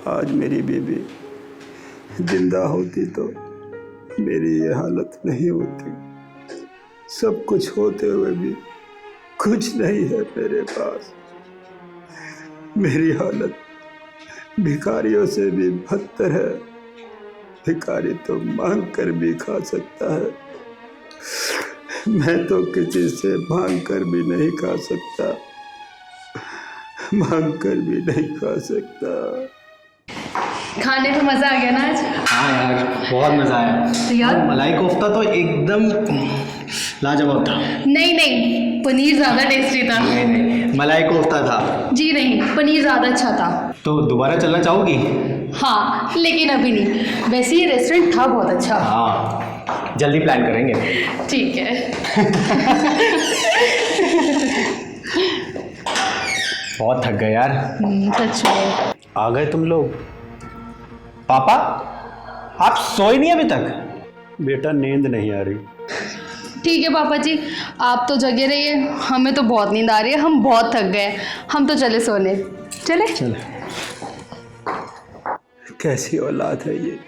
आज मेरी बेबी जिंदा होती तो मेरी ये हालत नहीं होती। सब कुछ होते हुए भी कुछ नहीं है मेरे पास। मेरी हालत भिखारियों से भी बदतर है। भिखारी तो मांग कर भी खा सकता है, मैं तो किसी से मांग कर भी नहीं खा सकता, मांग कर भी नहीं खा सकता। खाने में मज़ा आ गया ना आज? हाँ यार, बहुत मज़ा आया। तो यार मलाई कोफ्ता तो एकदम लाजवाब था। नहीं नहीं, पनीर ज़्यादा टेस्टी था। नहीं, मलाई कोफ्ता था। जी नहीं, पनीर ज़्यादा अच्छा था। तो दोबारा चलना चाहोगी? हाँ, लेकिन अभी नहीं। वैसे ये रेस्टोरेंट था बहुत अच्छा। हाँ, जल्दी प्लान करेंगे। ठीक है। बहुत थक गए यार। सच में। आ गए तुम लोग। पापा, आप सोए नहीं अभी तक? बेटा नींद नहीं आ रही। ठीक है पापा जी, आप तो जगे रहिए, हमें तो बहुत नींद आ रही है, हम बहुत थक गए, हम तो चले सोने। चले? कैसी औलाद है ये,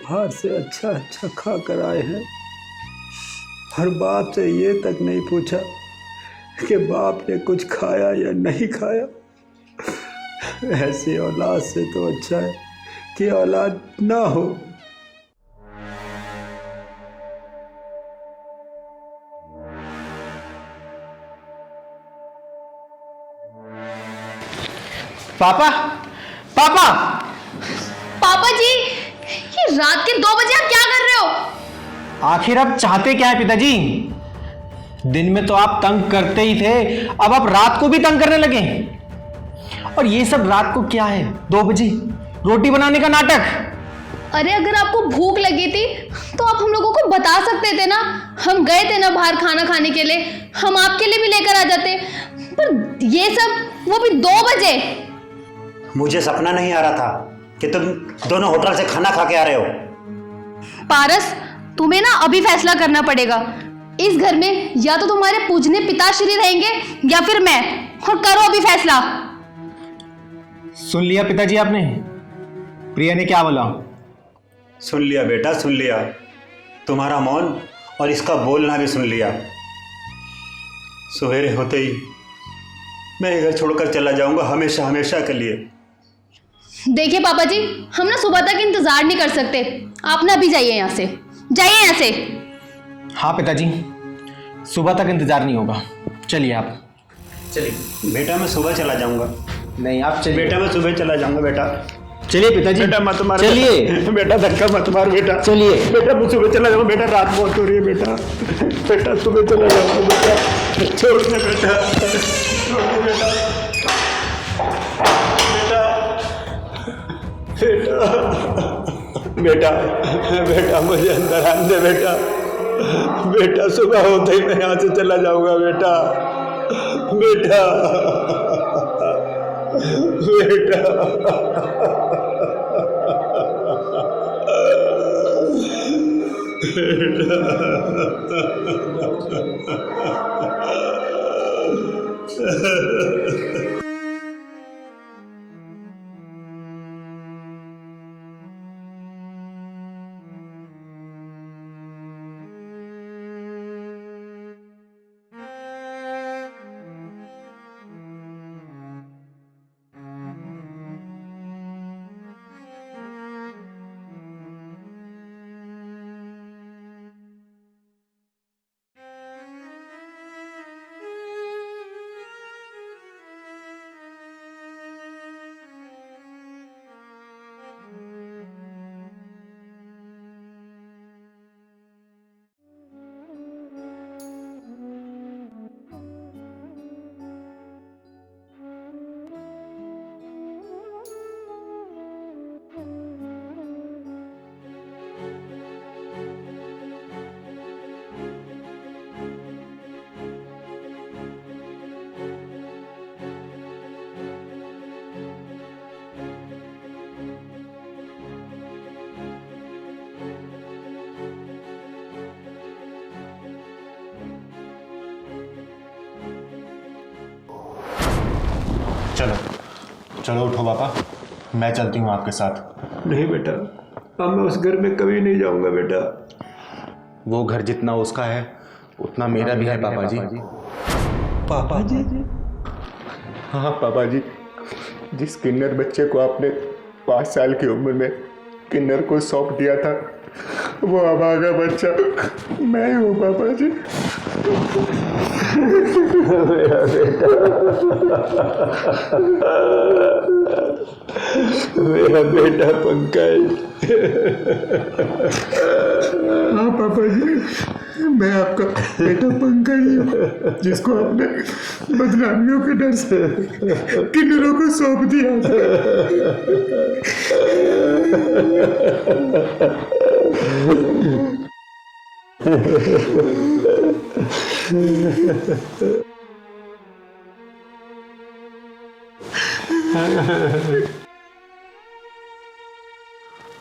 बाहर से अच्छा अच्छा खा कर आए हैं, हर बाप से ये तक नहीं पूछा कि बाप ने कुछ खाया या नहीं खाया। ऐसी औलाद से तो अच्छा है कि औलाद ना हो। पापा, पापा, पापा जी, ये रात के 2 बजे आप क्या कर रहे हो? आखिर आप चाहते क्या है पिताजी? दिन में तो आप तंग करते ही थे, अब आप रात को भी तंग करने लगे। और ये सब रात को क्या है? 2 बजे रोटी बनाने का नाटक। अरे अगर आपको भूख लगी थी तो आप हम लोगों को बता सकते थे ना, हम गए थे ना बाहर खाना खाने के लिए, हम आपके लिए भी लेकर आ जाते। पर ये सब वो भी 2 बजे। मुझे सपना नहीं आ रहा था कि तुम दोनों होटल से खाना खा के आ रहे हो। पारस, तुम्हें ना अभी फैसला करना पड़ेगा। इस घर में या तो तुम्हारे पूजने पिताश्री रहेंगे या फिर मैं, और करो अभी फैसला। सुन लिया पिताजी आपने? प्रिया ने क्या बोला? सुन लिया बेटा, सुन लिया। तुम्हारा मौन और इसका बोलना भी सुन लिया। सवेरे होते ही मैं ये घर छोड़कर चला जाऊंगा, हमेशा हमेशा के लिए। देखिए पापा जी, हम ना सुबह तक इंतजार नहीं कर सकते, आप ना अभी जाइए यहाँ से, जाइए यहाँ से। हाँ पिताजी, सुबह तक इंतजार नहीं होगा, चलिए आप। चलिए बेटा, मैं सुबह चला जाऊंगा। नहीं आप चलिए बेटा, मैं सुबह चला जाऊंगा। बेटा चलिए पिताजी। बेटा मत मार, चलिए बेटा धक्का मत मार बेटा। चलिए बेटा, मैं सुबह चला जाऊंगा। बेटा रात बहुत हो रही है बेटा। बेटा सुबह चला जाऊंगा बेटा, छोड़ दे बेटा, छोड़ दे बेटा। बेटा बेटा बेटा, मुझे अंदर आने दे बेटा, बेटा सुबह होते ही मैं यहाँ से चला जाऊंगा बेटा, बेटा, बेटा। चलो चलो उठो पापा, मैं चलती हूँ आपके साथ। नहीं बेटा, अब मैं उस घर में कभी नहीं जाऊंगा बेटा। वो घर जितना उसका है उतना मेरा भी है पापा जी। पापा जी? हाँ पापा जी, जिस किन्नर बच्चे को आपने 5 साल की उम्र में किन्नर को सौंप दिया था, वो अभागा बच्चा मैं हूँ पापा जी। मेरा बेटा, मेरा बेटा पंकज। हाँ पापा जी, मैं आपका बेटा पंकज हूँ, जिसको आपने बदनामियों के डर से किन्नरों को सौंप दिया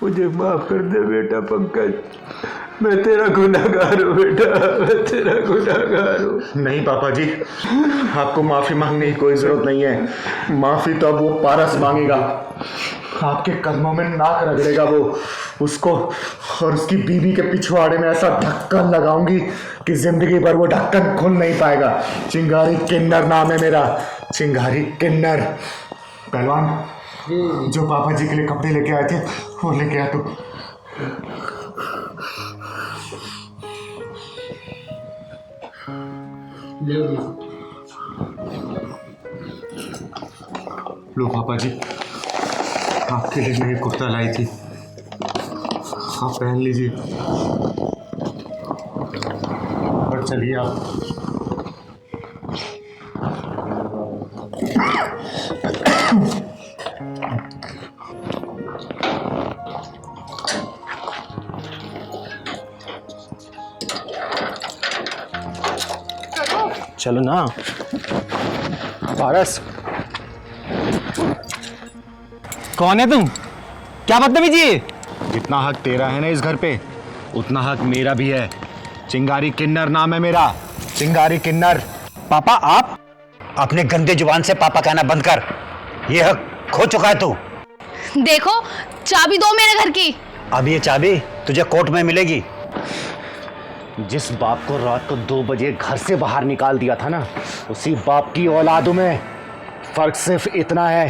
मुझे माफ कर दे बेटा पंकज, मैं तेरा गुनहगार हूँ बेटा, मैं तेरा गुनहगार हूँ। नहीं पापा जी, आपको माफी मांगने की कोई जरूरत नहीं है। माफी तो अब वो पारस मांगेगा, आपके कदमों में नाक रगड़ेगा वो। उसको और उसकी बीवी के पिछवाड़े में ऐसा ढक्कन लगाऊंगी कि जिंदगी भर वो ढक्कन खुल नहीं पाएगा। चिंगारी किन्नर नाम है मेरा, चिंगारी किन्नर। पहलवान, जो पापा जी के लिए कपड़े लेके आए थे वो लेके आ तू। लो पापा जी, आपके लिए मैं ये कुर्ता लाई थी, आप पहन लीजिए और चलिए आप। चलो ना पारस। कौन है तुम? क्या बदतमीजी है? जितना हक तेरा है ना इस घर पे, उतना हक मेरा भी है। चिंगारी किन्नर नाम है मेरा, चिंगारी किन्नर। पापा आप अपने गंदे जुबान से पापा कहना बंद कर, ये हक खो चुका है तू। देखो, चाबी दो मेरे घर की। अब ये चाबी तुझे कोर्ट में मिलेगी। जिस बाप को रात को 2 बजे घर से बाहर निकाल दिया था ना, उसी बाप की औलादों में फर्क सिर्फ इतना है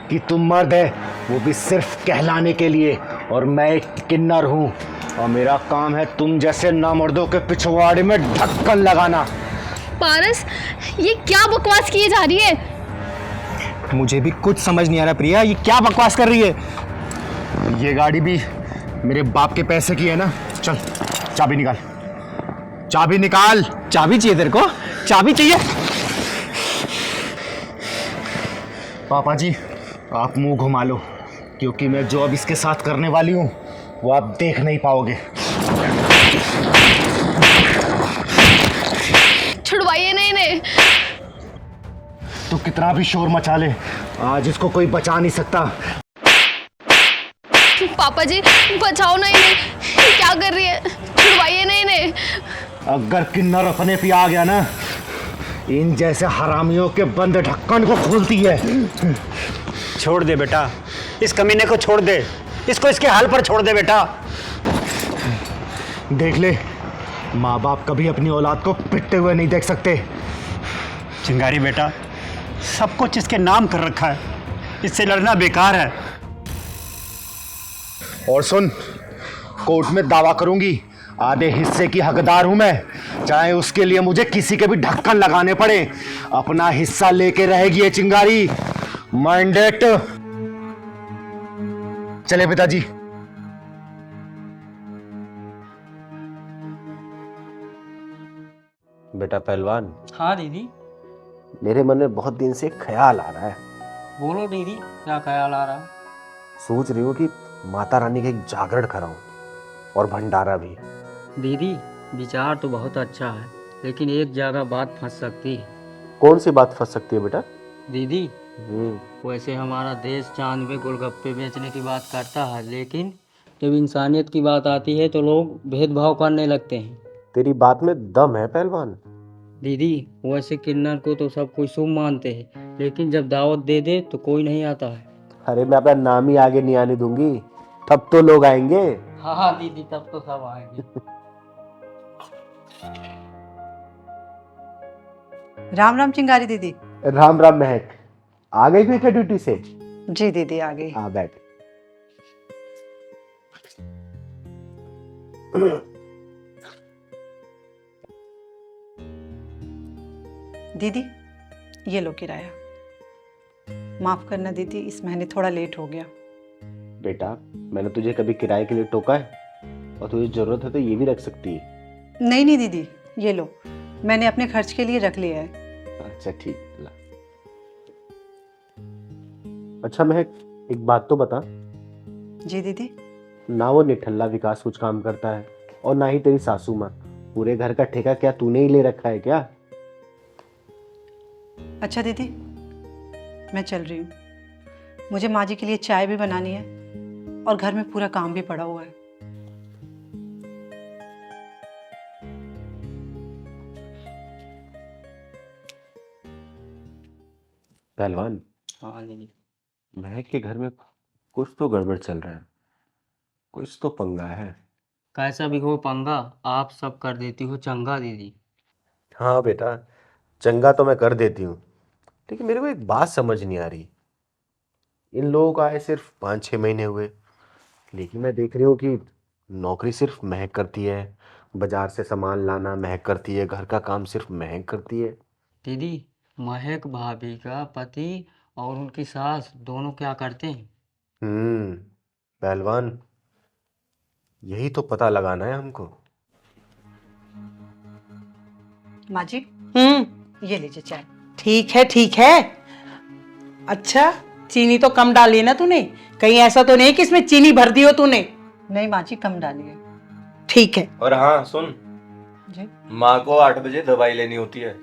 कि तुम मर्द है, वो भी सिर्फ कहलाने के लिए, और मैं एक किन्नर हूँ और मेरा काम है तुम जैसे नामर्दों के पिछवाड़े में ढक्कन लगाना। पारस, ये क्या बकवास किए जा रही है? मुझे भी कुछ समझ नहीं आ रहा प्रिया, ये क्या बकवास कर रही है? ये गाड़ी भी मेरे बाप के पैसे की है ना। चल चाबी निकाल, चाबी निकाल। चाबी चाहिए तेरे को? चाबी चाहिए? पापा जी आप मुंह घुमा लो, क्योंकि मैं जो अब इसके साथ करने वाली हूँ वो आप देख नहीं पाओगे। तू कितना भी शोर मचा ले, आज इसको कोई बचा नहीं सकता। पापा जी बचाओ ना इन्हें, क्या कर रही है, छुड़वाइए ना इन्हें। अगर किन्नर अपने पे आ गया ना, इन जैसे हरामियों के बंद ढक्कन को खोलती है। छोड़ दे बेटा, इस कमीने को छोड़ दे, इसको इसके हाल पर छोड़ दे बेटा। देख ले, माँ बाप कभी अपनी औलाद को पिटते हुए नहीं देख सकते। चिंगारी बेटा, सब कुछ इसके नाम कर रखा है, इससे लड़ना बेकार है। और सुन, कोर्ट में दावा करूंगी, आधे हिस्से की हकदार हूं मैं, चाहे उसके लिए मुझे किसी के भी ढक्कन लगाने पड़े। अपना हिस्सा लेके रहेगी ये चिंगारी, माइंडेड। चले पिताजी। बेटा पहलवान, हाँ दीदी। मेरे मन में बहुत दिन से एक ख्याल आ रहा है। बोलो दीदी, क्या ख्याल आ रहा? सोच रही हूँ कि माता रानी का एक जागरण कराऊं और भंडारा भी। दीदी विचार तो बहुत अच्छा है, लेकिन एक जगह बात फंस सकती है। कौन सी बात फंस सकती है बेटा? दीदी वैसे हमारा देश चांद में गोलगप्पे बेचने की बात करता है, लेकिन जब इंसानियत की बात आती है तो लोग भेदभाव करने लगते हैं। तेरी बात में दम है पहलवान। दीदी वैसे किन्नर को तो सब कोई शुभ मानते हैं, लेकिन जब दावत दे दे तो कोई नहीं आता है। अरे मैं अपना नाम ही आगे नहीं आने दूंगी, तब तो लोग आएंगे। हाँ हाँ दीदी, तब तो सब आएंगे। राम राम चिंगारी दीदी। राम राम महक, आ गई बेटा ड्यूटी से? जी दीदी आ गई। हाँ बैठ। दीदी ये लो किराया। माफ करना दीदी, इस महीने थोड़ा लेट हो गया। बेटा मैंने तुझे कभी किराए के लिए टोका है? और तुझे जरूरत है तो ये भी रख सकती है। नहीं नहीं दीदी, ये लो, मैंने अपने खर्च के लिए रख लिया है। अच्छा ठीक है। अच्छा महक, एक बात तो बता। जी दीदी। ना वो निठल्ला विकास कुछ काम करता है और ना ही तेरी सासू माँ। पूरे घर का ठेका क्या तूने ही ले रखा है क्या? अच्छा दीदी, मैं चल रही हूँ, मुझे माँ जी के लिए चाय भी बनानी है और घर में पूरा काम भी पड़ा हुआ है। पहलवान। हाँ दीदी। महक के घर में कुछ तो गड़बड़ चल रहा है, कुछ तो पंगा है। कैसा भी हो पंगा, आप सब कर देती हो चंगा दीदी। हाँ बेटा, चंगा तो मैं कर देती हूँ, लेकिन मेरे को एक बात समझ नहीं आ रही। इन लोगों को आए सिर्फ 5-6 महीने हुए, लेकिन मैं देख रही हूँ कि नौकरी सिर्फ महक करती है, बाजार से सामान लाना महक करती है, घर का काम सिर्फ महक करती है। दीदी महक भाभी का पति और उनकी सास दोनों क्या करते हैं? पहलवान, यही तो पता लगाना है हमको। माँ जी ये लीजिए चाय। ठीक है ठीक है। अच्छा चीनी तो कम डाली है ना तूने? कहीं ऐसा तो नहीं कि इसमें चीनी भर दी हो तूने? नहीं माँ जी, कम डाली है। ठीक है। और हाँ सुन जी, माँ को 8 बजे दवाई लेनी होती है,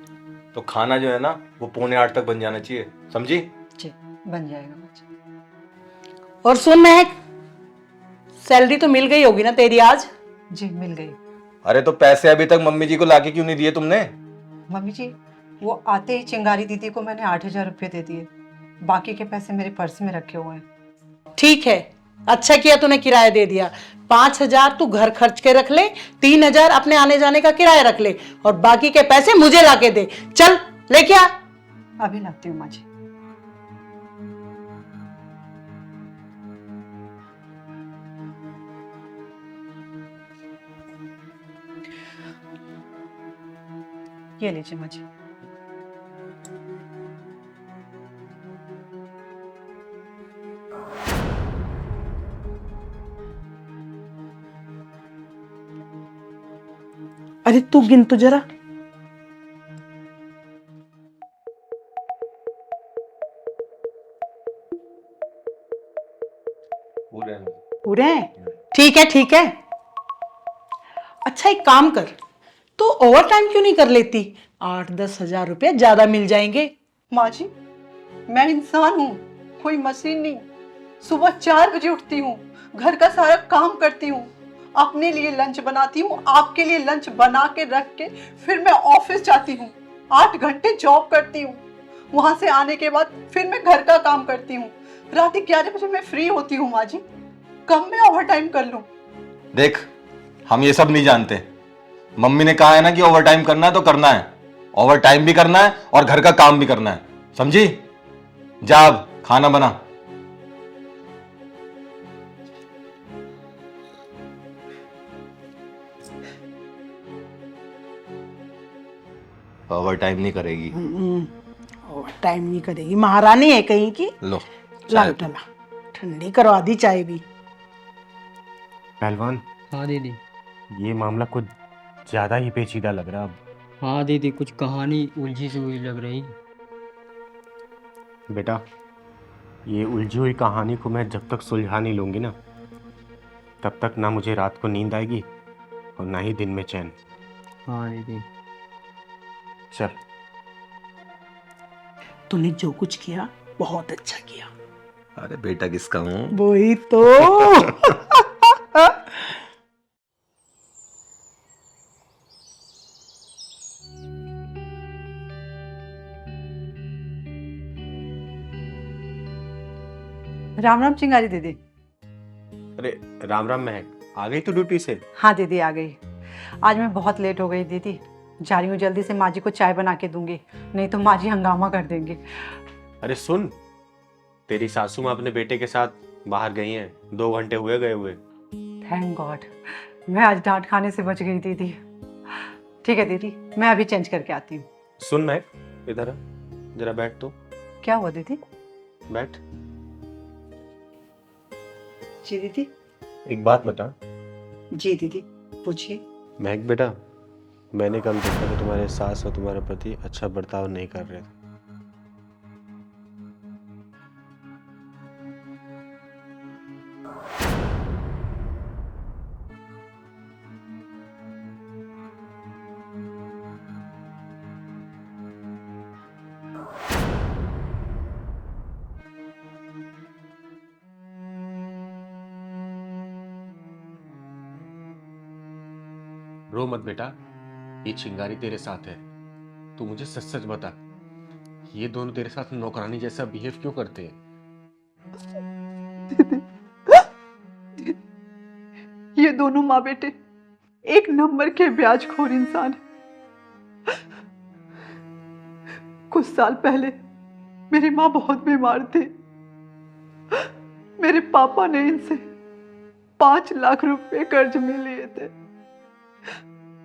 तो खाना जो है ना वो 7:45 तक बन जाना चाहिए, समझी? जी बन जाएगा माँ जी। और सुन महक, सैलरी तो मिल गई होगी ना तेरी आज? जी मिल गई। अरे तो पैसे अभी तक मम्मी जी को लाके क्यों नहीं दिए तुमने? मम्मी जी वो आते ही चिंगारी दीदी को मैंने 8,000 रुपये दे दिए, बाकी के पैसे मेरे पर्स में रखे हुए हैं। ठीक है, अच्छा किया तूने किराया दे दिया। 5,000 तू घर खर्च के रख ले, 3,000 अपने आने जाने का किराया रख ले और बाकी के पैसे मुझे लाके दे। चल लेके आ। अभी लाती हूँ माँ जी। ये लीजिए माँ जी। अरे तू गिन तो जरा। पूरे हैं? ठीक है ठीक है। अच्छा एक काम कर, तो ओवर टाइम क्यों नहीं कर लेती? 8-10 हजार रुपए ज्यादा मिल जाएंगे। माँ जी, मैं इंसान हूँ, कोई मशीन नहीं। सुबह 4 बजे उठती हूँ, घर का सारा काम करती हूँ, अपने लिए लंच बनाती हूँ, आपके लिए लंच बना के रख के फिर मैं ऑफिस जाती हूँ। 8 घंटे जॉब करती हूँ, वहां से आने के बाद फिर मैं घर का काम करती हूँ। रात 11 बजे मैं फ्री होती हूँ माँ जी, कब मैं ओवर टाइम कर लूँ? देख, हम ये सब नहीं जानते। मम्मी ने कहा है ना कि ओवर टाइम करना है तो करना है। ओवर टाइम भी करना है और घर का काम भी करना है, समझी? जा अब खाना बना। ओवर टाइम नहीं करेगी। ओवर टाइम नहीं करेगी, महारानी है कहीं की। लो ला बेटा ला, ठंडी करवा दी चाय भी। पहलवान। हाँ दीदी। ये मामला कुछ ज्यादा ही पेचीदा लग रहा अब। हाँ दीदी, कुछ कहानी उलझी सी हुई लग रही। बेटा, ये उलझी हुई कहानी को मैं जब तक सुलझा नहीं लूंगी ना, तब तक ना मुझे रात को नींद आएगी और ना ही दिन में चैन। हाँ दीदी। चल। तूने जो कुछ किया बहुत अच्छा किया। अरे बेटा किसका हूँ? वही तो। राम राम चिंगारी दीदी। अरे राम राम महक, आ गई तू ड्यूटी से? हाँ दीदी आ गई। आज मैं बहुत लेट हो गई दीदी, जा रही हूँ जल्दी से माँ जी को चाय बना के दूंगी, नहीं तो माँ जी हंगामा कर देंगे। अरे सुन, तेरी सासू माँ अपने बेटे के साथ बाहर गई हैं, 2 घंटे हुए गए हुए। थैंक गॉड, मैं आज डांट खाने से बच गई दीदी। ठीक है दीदी, मैं अभी चेंज करके आती हूँ। सुन महक, इधर आ, जरा बैठ तो। क्या हुआ दीदी? बैठ। जी दीदी। एक बात बता। जी दीदी पूछिए। महक बेटा, मैंने कल देखा कि तुम्हारे सास और तुम्हारे पति अच्छा बर्ताव नहीं कर रहे थे। रो मत बेटा, ये चिंगारी तेरे साथ है। तू मुझे सच सच बता, ये दोनों तेरे साथ नौकरानी जैसा बिहेव क्यों करते हैं? ये दोनों माँ बेटे एक नंबर के ब्याजखोर इंसान हैं। कुछ साल पहले मेरी माँ बहुत बीमार थी। मेरे पापा ने इनसे 5 लाख रुपए कर्ज में लिए थे।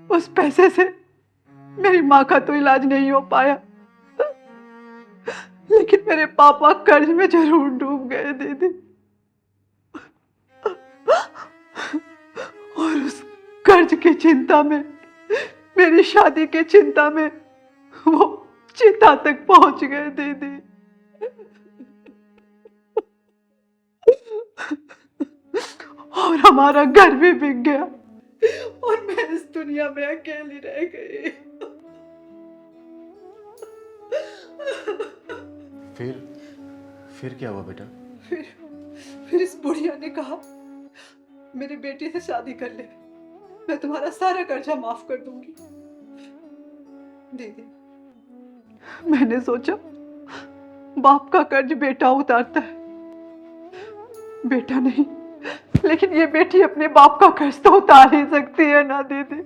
उस पैसे से मेरी माँ का तो इलाज नहीं हो पाया, लेकिन मेरे पापा कर्ज में जरूर डूब गए दीदी। और उस कर्ज की चिंता में, मेरी शादी की चिंता में वो चिता तक पहुंच गए दीदी। और हमारा घर भी बिक गया और मैं इस दुनिया में अकेली रह गई। फिर क्या हुआ बेटा? फिर इस बुढ़िया ने कहा, मेरे बेटे से शादी कर ले, मैं तुम्हारा सारा कर्जा माफ कर दूंगी। दीदी, मैंने सोचा बाप का कर्ज बेटा उतारता है, बेटा नहीं, लेकिन ये बेटी अपने बाप का कर्ज तो उतार ही सकती है ना दीदी।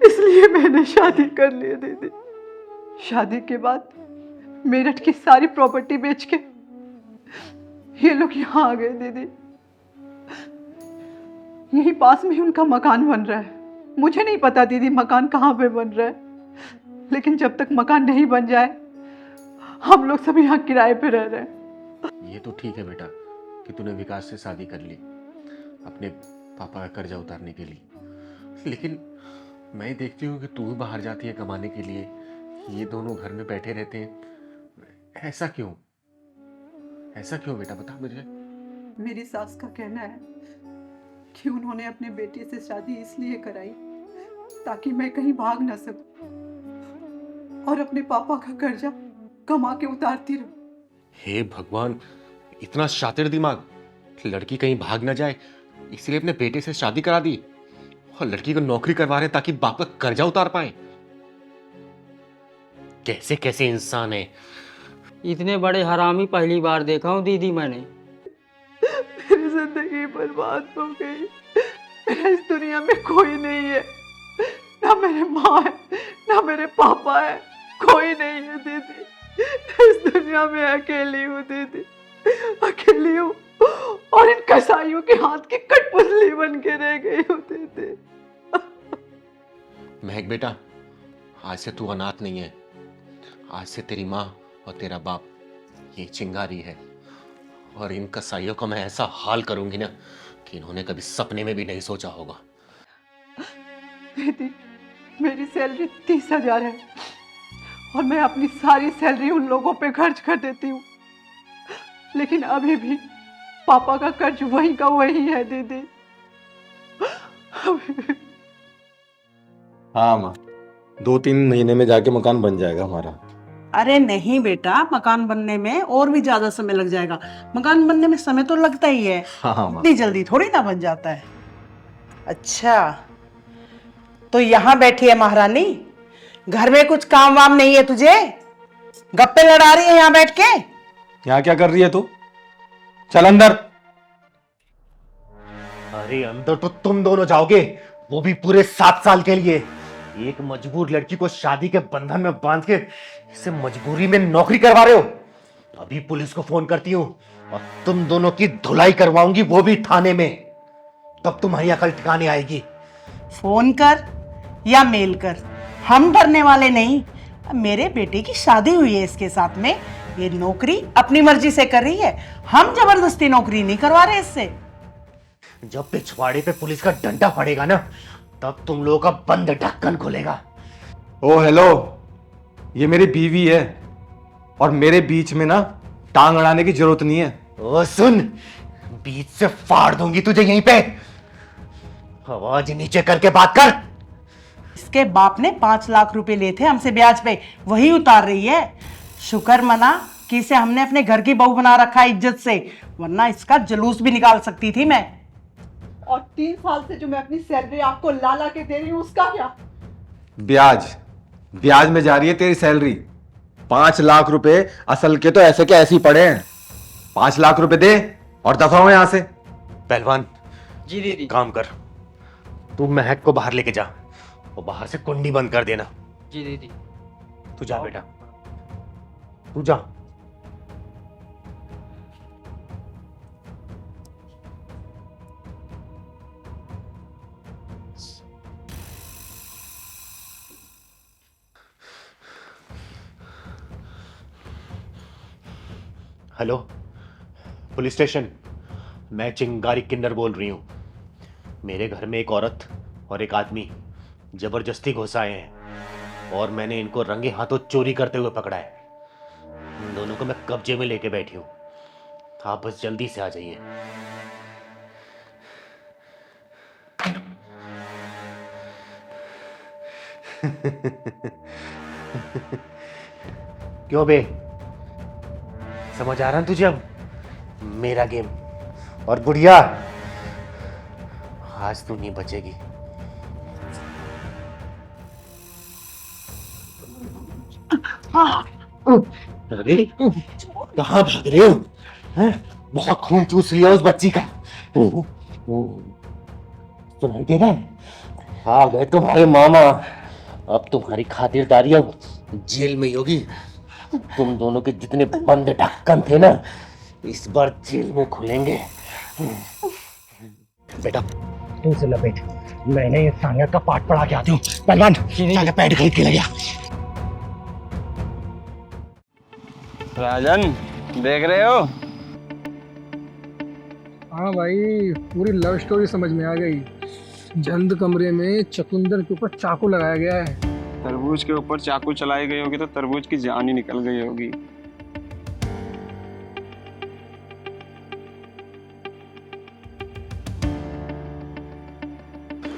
इसलिए मैंने शादी कर ली दीदी। शादी के बाद मेरठ की सारी प्रॉपर्टी बेच के ये लोग यहाँ आ गए दीदी। यही पास में ही उनका मकान बन रहा है। मुझे नहीं पता दीदी मकान कहाँ पे बन रहा है, लेकिन जब तक मकान नहीं बन जाए हम लोग सब यहाँ किराए पे रह रहे हैं। ये तो ठीक है बेटा कि तूने विकास से शादी कर ली अपने पापा का कर्जा उतारने के लिए, लेकिन मैं देखती हूँ कि तू भी बाहर जाती है कमाने के लिए, ये दोनों घर में बैठे रहते हैं। ऐसा क्यों? ऐसा क्यों बेटा, बता मुझे। मेरी सास का कहना है कि उन्होंने अपने बेटे से शादी इसलिए कराई ताकि मैं कहीं भाग ना सकूं और अपने पापा का कर्जा कमा के उतारती रहूं। हे भगवान, इतना शातिर दिमाग, लड़की कहीं भाग ना जाए इसलिए अपने बेटे से शादी करा दी और लड़की को नौकरी करवा रहे ताकि बाप का कर्जा उतार पाए। कैसे कैसे इंसान है। इतने बड़े हरामी पहली बार देखा हूँ दीदी मैंने। मेरी जिंदगी बर्बाद हो गई। मेरा इस दुनिया में कोई नहीं है, ना मेरे माँ है ना मेरे पापा है, कोई नहीं है दीदी। इस दुनिया में अकेली हूँ दीदी, अकेली हूँ और इन कसाईयों के हाथ की कठपुतली बन के रह गई हूँ दीदी। महक बेटा, आज से तू अनाथ नहीं है। आज से तेरी माँ और तेरा बाप ये चिंगारी है और इन कसाईयों का मैं ऐसा हाल करूंगी ना कि इन्होंने कभी सपने में भी नहीं सोचा होगा। दीदी, मेरी सैलरी 30,000 है और मैं अपनी सारी सैलरी उन लोगों पे खर्च कर देती हूँ, लेकिन अभी भी पापा का कर्ज वही का वही है दीदी। हाँ माँ, 2-3 महीने में जाके मकान बन जाएगा हमारा। अरे नहीं बेटा, मकान बनने में और भी ज्यादा समय लग जाएगा। मकान बनने में समय तो लगता ही है। हाँ माँ। इतनी जल्दी थोड़ी ना बन जाता है। अच्छा, तो यहाँ बैठी है महारानी, घर में कुछ काम वाम नहीं है तुझे? गप्पे लड़ा रही है यहाँ बैठ के? यहाँ क्या कर रही है तू? चल अंदर। अरे अंदर तो तुम दोनों जाओगे, वो भी पूरे 7 साल के लिए। एक मजबूर लड़की को शादी के बंधन में बांध के इसे मजबूरी में नौकरी करवा रहे हो। अभी पुलिस को फोन करती हूँ और तुम दोनों की धुलाई करवाऊंगी, वो भी थाने में। तब तुम्हारी अकल ठिकाने आएगी। फोन कर या मेल कर, हम डरने वाले नहीं। मेरे बेटे की शादी हुई है इसके साथ में, ये नौकरी अपनी मर्जी से कर रही है। हम जबरदस्ती नौकरी नहीं करवा रहे इससे। जब पिछवाड़े पे पुलिस का डंडा पड़ेगा ना, तब तुम लोगों का बंद ढक्कन खुलेगा। ओ हेलो, ये मेरी बीवी है और मेरे बीच में ना टांग अड़ाने की जरूरत नहीं है। ओ सुन, बीच से फाड़ दूंगी तुझे यहीं पे। आवाज नीचे करके बात कर। इसके बाप ने 5 लाख रुपए लिए थे हमसे ब्याज पे, वही उतार रही है। शुक्र मना कि इसे हमने अपने घर की बहू बना रखा है इज्जत से, वरना इसका जुलूस भी निकाल सकती थी मैं। और 3 साल से जो मैं अपनी सैलरी आपको ला ला के दे रही हूँ, उसका क्या? ब्याज में जा रही है तेरी सैलरी। 5 लाख रुपए असल के तो ऐसे के ऐसे ही पड़े हैं। 5 लाख रुपए दे और दफा हो यहां से। पहलवान जी दीदी। काम कर, तू महक को बाहर लेके जा और बाहर से कुंडी बंद कर देना। जी दीदी। तू जा बेटा, तू जा। हेलो, पुलिस स्टेशन, मैं चिंगारी किन्नर बोल रही हूँ। मेरे घर में एक औरत और एक आदमी जबरदस्ती घुस आए हैं और मैंने इनको रंगे हाथों चोरी करते हुए पकड़ा है। इन दोनों को मैं कब्जे में लेके बैठी हूँ। आप बस जल्दी से आ जाइए। क्यों बे, समझ आ रहा है तुझे अब मेरा गेम? और बुढ़िया, आज तू नहीं बचेगी। अरे कहाँ भाग रहे हो? बहुत खून चूस लिया उस बच्ची का। सुनाई दे रहा है? आ गए तुम्हारे मामा। अब तुम्हारी खातिरदारी अब जेल में ही होगी। तुम दोनों के जितने बंद ढक्कन थे ना, इस बार जेल में खुलेंगे। बेटा तू से लपेट, मैंने ये सानिया का पाठ पढ़ा के आती हूँ। पहलवान जाके पैड खरीद के ले गया। राजन देख रहे हो? हाँ भाई, पूरी लव स्टोरी समझ में आ गई। जंद कमरे में चकुंदर के ऊपर चाकू लगाया गया है। तरबूज के ऊपर चाकू चलाई गई होगी तो तरबूज की जान ही निकल गई होगी।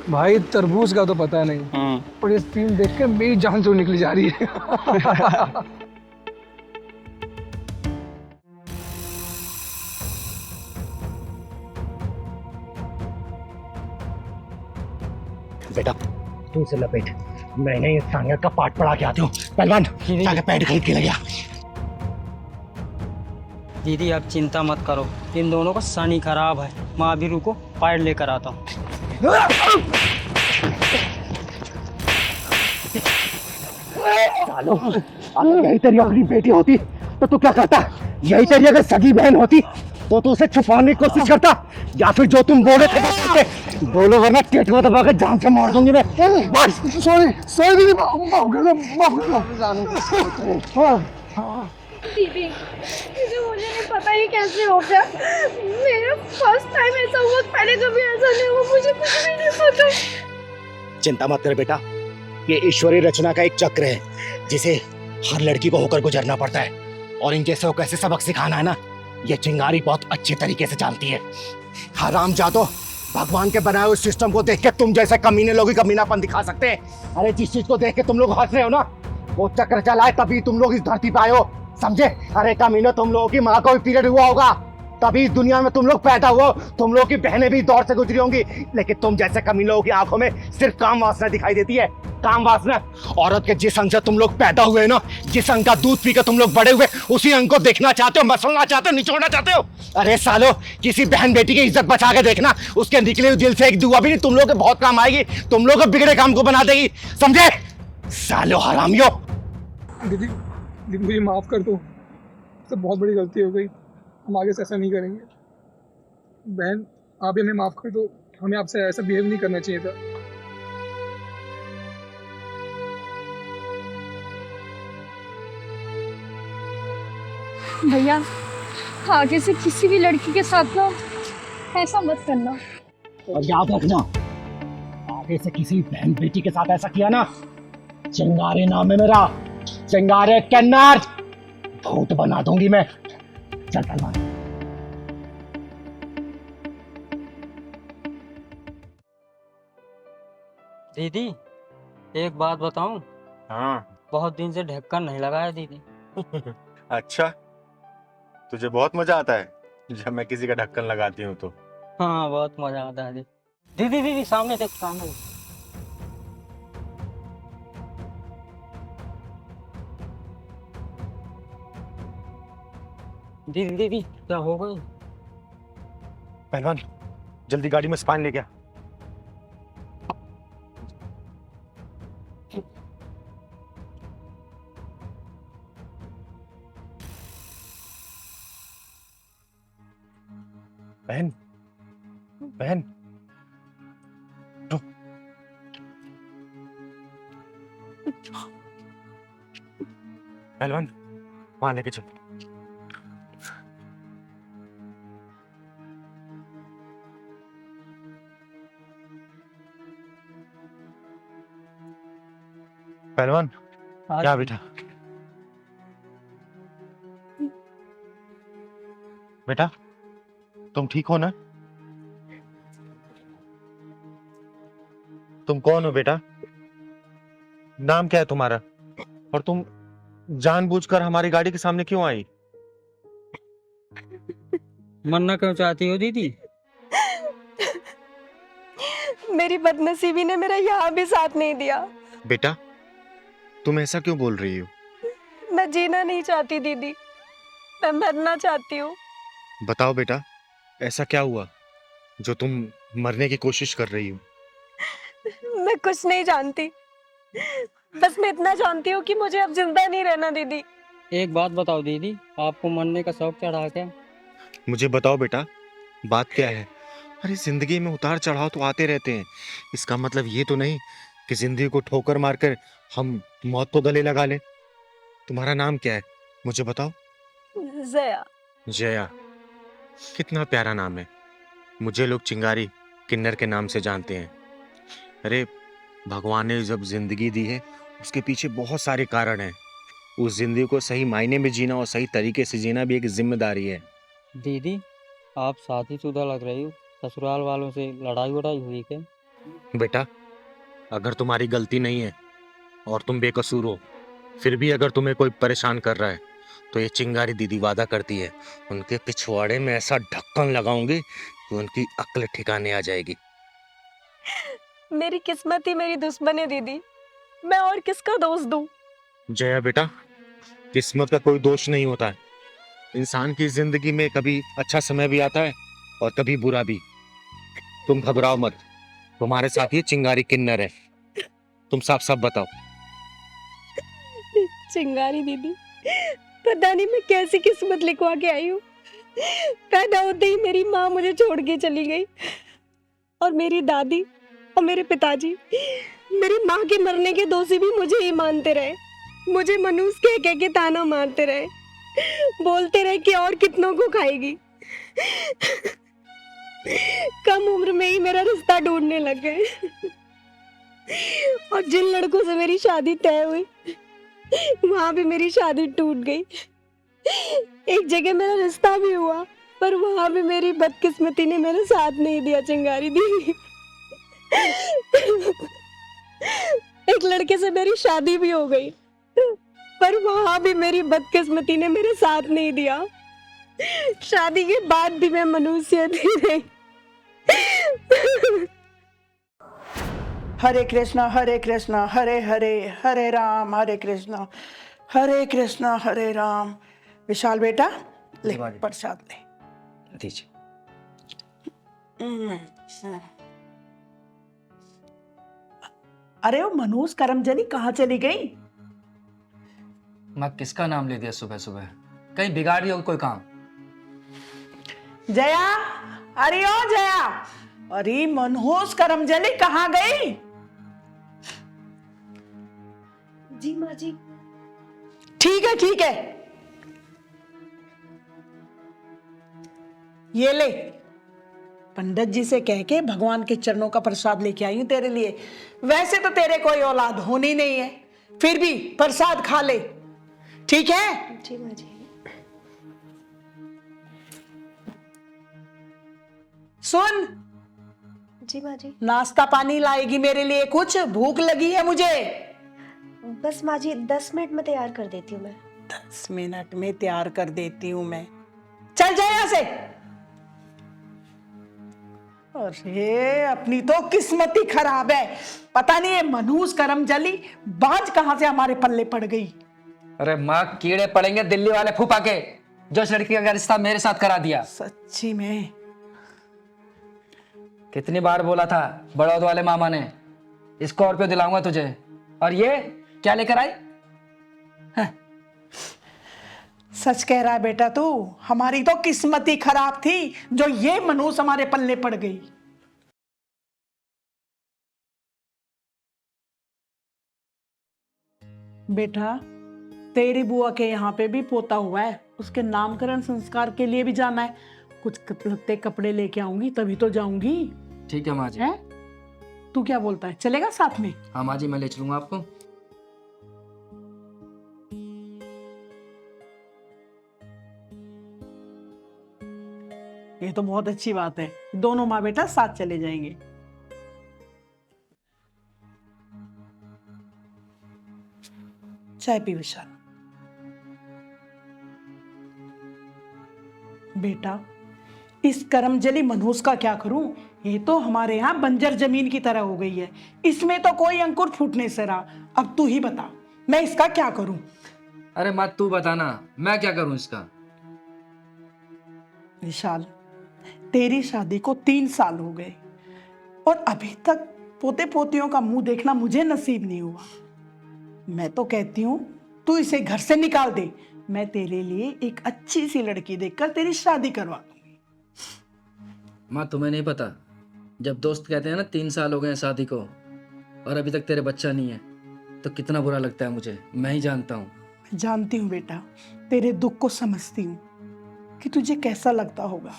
भाई तरबूज का तो पता नहीं, और ये सीन देख के मेरी जान जो निकली जा रही है। बेटा तू इसे लपेट, मैंने इंसानियत का पाठ पढ़ा के आती हूँ। पहलवान जाके पैड खरीद के ले गया। दीदी आप चिंता मत करो, इन दोनों का शनि खराब है। मैं अभी रुको, पैड लेकर आता हूँ। सालो, अगर यही तेरी अपनी बेटी होती तो तू क्या करता? यही तेरी अगर सगी बहन होती तो तू उसे छुपाने की कोशिश करता, या फिर जो तुम बोले थे बोलो, वरना टेट में दबा के जान से मार दूंगी मैं। बस सॉरी सॉरी दीदी, माफ कर दो, माफ कर दो। दीदी मुझे नहीं पता ये कैसे हो गया, मेरा फर्स्ट टाइम ऐसा हुआ, पहले कभी ऐसा नहीं हुआ, मुझे कुछ भी नहीं पता। चिंता मत कर बेटा, ये ईश्वरीय रचना का एक चक्र है जिसे हर लड़की को होकर गुजरना पड़ता है, और इन जैसे को कैसे सबक सिखाना है ना, ये चिंगारी बहुत अच्छे तरीके से जानती है। हरामजादो, भगवान के बनाए हुए सिस्टम को देख के तुम जैसे कमीने लोग ही कमीनापन दिखा सकते हैं। अरे जिस चीज को देख के तुम लोग हंस रहे हो ना, वो चक्र चला है तभी तुम लोग इस धरती पे आए हो, समझे? अरे कमीने, तुम लोगों की माँ को भी पीरियड हुआ होगा, तभी इस दुनिया में तुम लोग पैदा हुआ। तुम लोगों की बहनें भी दौर से गुजरी होंगी, लेकिन तुम जैसे कमीने लोगों की आंखों में सिर्फ काम वासना दिखाई देती है। काम वासना। औरत के जिस अंग से तुम लोग पैदा हुए ना, जिस अंग का दूध पी के तुम लोग बड़े हुए, उसी अंग को देखना चाहते हो, मसलना चाहते हो, निचोड़ना चाहते हो। अरे सालो, किसी बहन बेटी की इज्जत बचा के देखना, उसके निकले हुए दिल से एक दुआ भी नहीं तुम लोग के बहुत काम आएगी, तुम लोग के बिगड़े काम को बना देगी, समझे? सालो हरामियों। दीदी दीदी मुझे माफ कर दो, तो बहुत बड़ी गलती हो गई, हम आगे से ऐसा नहीं करेंगे। बहन आप भी हमें माफ कर दो, हमें आपसे ऐसा बिहेव नहीं करना चाहिए था। भैया आगे से किसी भी लड़की के साथ ना ऐसा मत करना। और याद रखना, आगे से किसी बहन बेटी के साथ ऐसा किया ना, चिंगारे नाम है मेरा, चिंगारे कन्नड़, भूत बना दूंगी मैं। चल पहलवान। दीदी एक बात बताऊं? हाँ। बहुत दिन से ढक्कन नहीं लगाया दीदी। अच्छा, तुझे बहुत मजा आता है जब मैं किसी का ढक्कन लगाती हूँ तो? हाँ बहुत मजा आता है दीदी। दीदी सामने देख, सामने देख। दीदी दीदी क्या हो गई? पहलवान जल्दी गाड़ी में स्पाइन ले गया। बहन बहन रुक। पहलवान वहां लेके चल। पहलवान क्या बेटा? बेटा तुम ठीक हो ना? तुम कौन हो बेटा? नाम क्या है तुम्हारा? और तुम जानबूझकर हमारी गाड़ी के सामने क्यों आई? मरना क्यों चाहती हो दीदी? मेरी बदनसीबी ने मेरा यहाँ भी साथ नहीं दिया। बेटा तुम ऐसा क्यों बोल रही हो? मैं जीना नहीं चाहती दीदी, मैं मरना चाहती हूँ। बताओ बेटा ऐसा क्या हुआ जो तुम मरने की कोशिश कर रही हो? मैं कुछ नहीं जानती, बस मैं इतना जानती हूँ कि मुझे अब जिंदा नहीं रहना दीदी। एक बात बताओ दीदी, आपको मरने का शौक चढ़ा क्या? मुझे बताओ बेटा बात क्या है? अरे जिंदगी में उतार चढ़ाव तो आते रहते हैं, इसका मतलब ये तो नहीं कि जिंदगी को ठोकर मारकर हम मौत को गले लगा लें। तुम्हारा नाम क्या है मुझे बताओ? जया। जया, कितना प्यारा नाम है। मुझे लोग चिंगारी किन्नर के नाम से जानते हैं। अरे भगवान ने जब जिंदगी दी है उसके पीछे बहुत सारे कारण हैं। उस जिंदगी को सही मायने में जीना और सही तरीके से जीना भी एक जिम्मेदारी है। दीदी आप शादीशुदा लग रही हो, ससुराल वालों से लड़ाई वड़ाई हुई क्या? बेटा, अगर तुम्हारी गलती नहीं है और तुम बेकसूर हो, फिर भी अगर तुम्हें कोई परेशान कर रहा है तो ये चिंगारी दीदी वादा करती है उनके पिछवाड़े में ऐसा ढक्कन लगाऊंगी कि उनकी अक्ल ठिकाने आ जाएगी। मेरी किस्मत ही मेरी दुश्मन है दीदी, मैं और किसका दोष दूं? जया बेटा, किस्मत का कोई दोष नहीं होता है। इंसान की जिंदगी में कभी अच्छा समय भी आता है और कभी बुरा भी। तुम घबराओ मत, तुम्हारे साथ ये चिंगारी किन्नर है। तुम साफ साफ बताओ। चिंगारी दीदी, पता नहीं मैं कैसी किस्मत लिखवा के आई हूँ। पैदा होते ही मेरी माँ मुझे छोड़ के चली गई और मेरी दादी और मेरे पिताजी मेरी माँ के मरने के दोषी भी मुझे ही मानते रहे। मुझे मनुष्य कह के ताना मारते रहे, बोलते रहे कि और कितनों को खाएगी। कम उम्र में ही मेरा रिश्ता ढूंढने लग गए और जिन लड़कों से मेरी शादी तय हुई वहां भी मेरी शादी टूट गई। एक जगह मेरा रिश्ता भी हुआ पर वहां भी मेरी बदकिस्मती ने मेरे साथ नहीं दिया चिंगारी दी। एक लड़के से मेरी शादी भी हो गई पर वहां भी मेरी बदकिस्मती ने मेरे साथ नहीं दिया। शादी के बाद भी मैं मनुष्य थी नहीं। हरे कृष्णा हरे हरे हरे राम हरे कृष्णा हरे राम। विशाल बेटा ले प्रसाद ले। अरे वो मनोज करमजनी कहाँ चली गई? मैं किसका नाम ले दिया सुबह सुबह? कहीं बिगाड़ रही हो कोई काम? जया, अरे ओ जया, अरे मनोज करमजनी कहाँ गई? जी माँ जी। ठीक है, ये ले, पंडित जी से कह के भगवान के चरणों का प्रसाद लेके आई हूं तेरे लिए। वैसे तो तेरे कोई औलाद होनी नहीं है, फिर भी प्रसाद खा ले, ठीक है? जी माँ जी। सुन जी माँ जी। नाश्ता पानी लाएगी मेरे लिए कुछ? भूख लगी है मुझे। बस माँ जी 10 मिनट में तैयार कर देती हूँ मैं। 10 मिनट में तैयार कर देती हूँ मैं। चल जाए यहाँ से। अरे अपनी तो किस्मत ही खराब है। पता नहीं है मनहूस करमजली बाज कहां से हमारे पल्ले पड़ गई। अरे माँ, कीड़े पड़ेंगे दिल्ली वाले फूफा के, जो इस लड़की का रिश्ता मेरे साथ करा दिया। सच्ची में? कितनी बार बोला था बड़ौद वाले मामा ने, स्कॉर्पियो दिलाऊंगा तुझे, और ये क्या लेकर आई? सच कह रहा है बेटा तू। हमारी तो किस्मत ही खराब थी जो ये मनहूस हमारे पल्ले पड़ गई। बेटा तेरी बुआ के यहाँ पे भी पोता हुआ है, उसके नामकरण संस्कार के लिए भी जाना है। कुछ लत्ते कपड़े लेके आऊंगी तभी तो जाऊंगी। ठीक है माँ जी। है? तू क्या बोलता है, चलेगा साथ में? हाँ माँ जी, मैं ले चलूंगा आपको। ये तो बहुत अच्छी बात है, दोनों माँ बेटा साथ चले जाएंगे। चाय पी विशाल। बेटा इस करमजली मनहूस का क्या करूं? ये तो हमारे यहाँ बंजर जमीन की तरह हो गई है, इसमें तो कोई अंकुर फूटने से रहा। अब तू ही बता मैं इसका क्या करूं? अरे माँ तू बताना, मैं क्या करूं इसका? विशाल तेरी शादी को 3 साल हो गए और अभी तक पोते पोतियों का मुंह देखना मुझे नसीब नहीं हुआ। मैं तो कहती हूँ तू इसे घर से निकाल दे, मैं तेरे लिए एक अच्छी सी लड़की देखकर तेरी शादी करवा दूंगी। माँ तुम्हें नहीं पता, जब दोस्त कहते हैं ना 3 साल हो गए हैं शादी को और अभी तक तेरे बच्चा नहीं है, तो कितना बुरा लगता है मुझे, मैं ही जानता हूँ। जानती हूँ बेटा, तेरे दुख को समझती हूँ कि तुझे कैसा लगता होगा।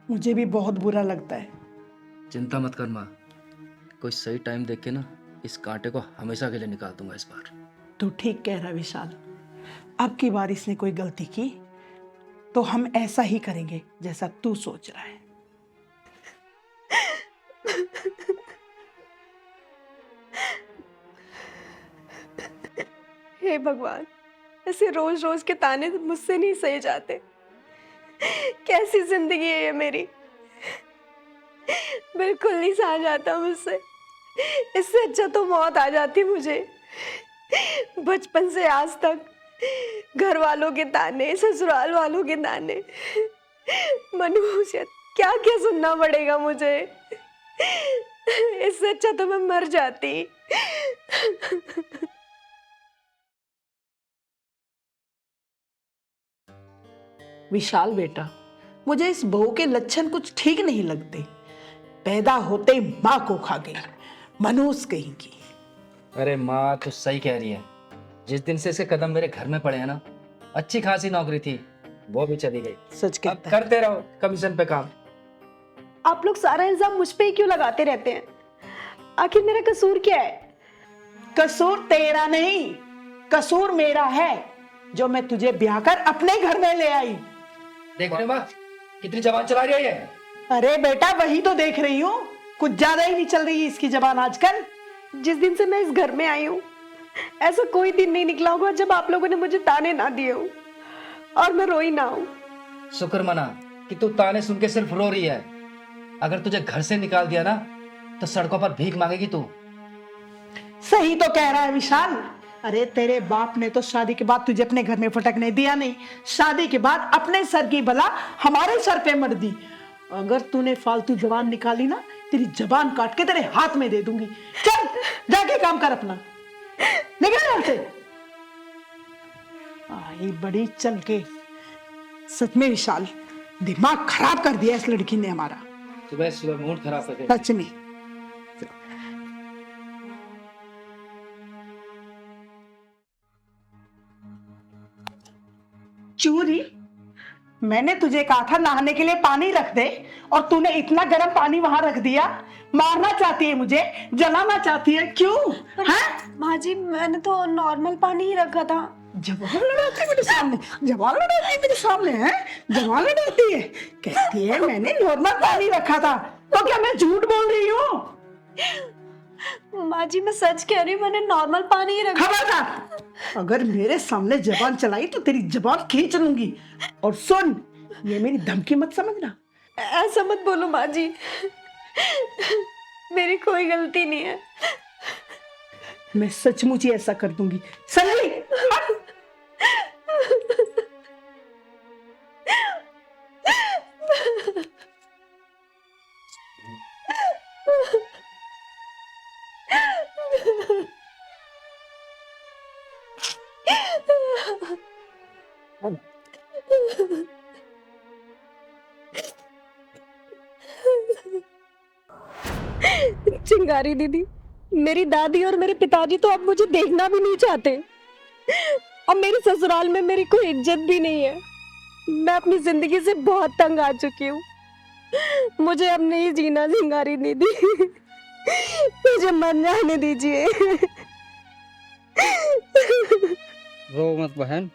मुझे भी बहुत बुरा लगता है। चिंता मत कर माँ, कोई सही टाइम देख के ना इस कांटे को हमेशा के लिए निकाल दूंगा इस बार। तू ठीक कह रहा विशाल, अब की बार इसने कोई गलती की तो हम ऐसा ही करेंगे जैसा तू सोच रहा है। हे भगवान, ऐसे रोज रोज के ताने मुझसे नहीं सहे जाते। कैसी जिंदगी है ये मेरी, बिल्कुल नहीं सहा जाता मुझसे। इससे अच्छा तो मौत आ जाती मुझे। बचपन से आज तक घर वालों के ताने, ससुराल वालों के ताने, मनुष्य क्या क्या सुनना पड़ेगा मुझे। इससे अच्छा तो मैं मर जाती। विशाल बेटा, मुझे इस बहू के लक्षण कुछ ठीक नहीं लगते। पैदा होते ही माँ को खा गई, मनुष्य कहीं की। अरे माँ तो सही कह रही है। जिस दिन से इसके कदम मेरे घर में पड़े हैं ना, अच्छी खासी नौकरी थी, वो भी चली गई। सच कहता अब करते रहो कमीशन पे काम। आप लोग सारा इल्जाम मुझ पे ही क्यों लगाते रहते हैं? आखिर मेरा कसूर क्या है? कसूर तेरा नहीं, कसूर मेरा है, जो मैं तुझे ब्याह कर अपने घर में ले आई। देख रहे हो माँ, कितनी जबान चला रही है। अरे बेटा, वही तो देख रही हूँ, कुछ ज्यादा ही नहीं चल रही है इसकी जबान आजकल। जिस दिन से मैं इस घर में आई हूँ, ऐसा कोई दिन नहीं निकला होगा जब आप लोगों ने मुझे ताने ना दिए हो और मैं रोई ना हूँ। शुक्र मना कि तू ताने सुन के सिर्फ रो रही है। अगर तुझे घर से निकाल दिया ना, तो सड़कों पर भीख मांगेगी तू। सही तो कह रहा है विशाल। अरे तेरे बाप ने तो शादी के बाद तुझे अपने घर में फटकने दिया नहीं, शादी के बाद अपने सर की बला हमारे सर पे मर दी। अगर तूने फालतू जबान निकाली ना, तेरी जबान काट के तेरे हाथ में दे दूंगी। चल जाके काम कर अपना, निकल यहाँ से। आई बड़ी चल के। सच में विशाल, दिमाग खराब कर दिया इस लड़की ने हमारा। सुबह सुबह मूड खराब कर दिया। सच में। चूरी, मैंने तुझे कहा था नहाने के लिए पानी रख दे, और तूने इतना गर्म पानी वहां रख दिया। मारना चाहती है मुझे, जलाना चाहती है, क्यों? माँ जी, मैंने तो नॉर्मल पानी ही रखा था। जवान लड़ाती है मेरे सामने, जवान लड़ाती है मेरे सामने, है जवान लड़ाती है। कहती है मैंने नॉर्मल पानी रखा था, तो क्या मैं झूठ बोल रही हूँ? माँ जी, मैं सच कह रही हूँ, मैंने नॉर्मल पानी ही रखा। खबरदार, अगर मेरे सामने जबान चलाई तो तेरी जबान खींच लूंगी। और सुन, ये मेरी धमकी मत समझना। ऐसा मत बोलो माँ जी, मेरी कोई गलती नहीं है। मैं सचमुच ही ऐसा कर दूंगी, समझी? चिंगारी दीदी, मेरी दादी और मेरे पिताजी तो अब मुझे देखना भी नहीं चाहते, और मेरे ससुराल में मेरी कोई इज्जत भी नहीं है। मैं अपनी जिंदगी से बहुत तंग आ चुकी हूँ। मुझे अब नहीं जीना चिंगारी दीदी, मुझे मर जाने दीजिए। रो मत बहन,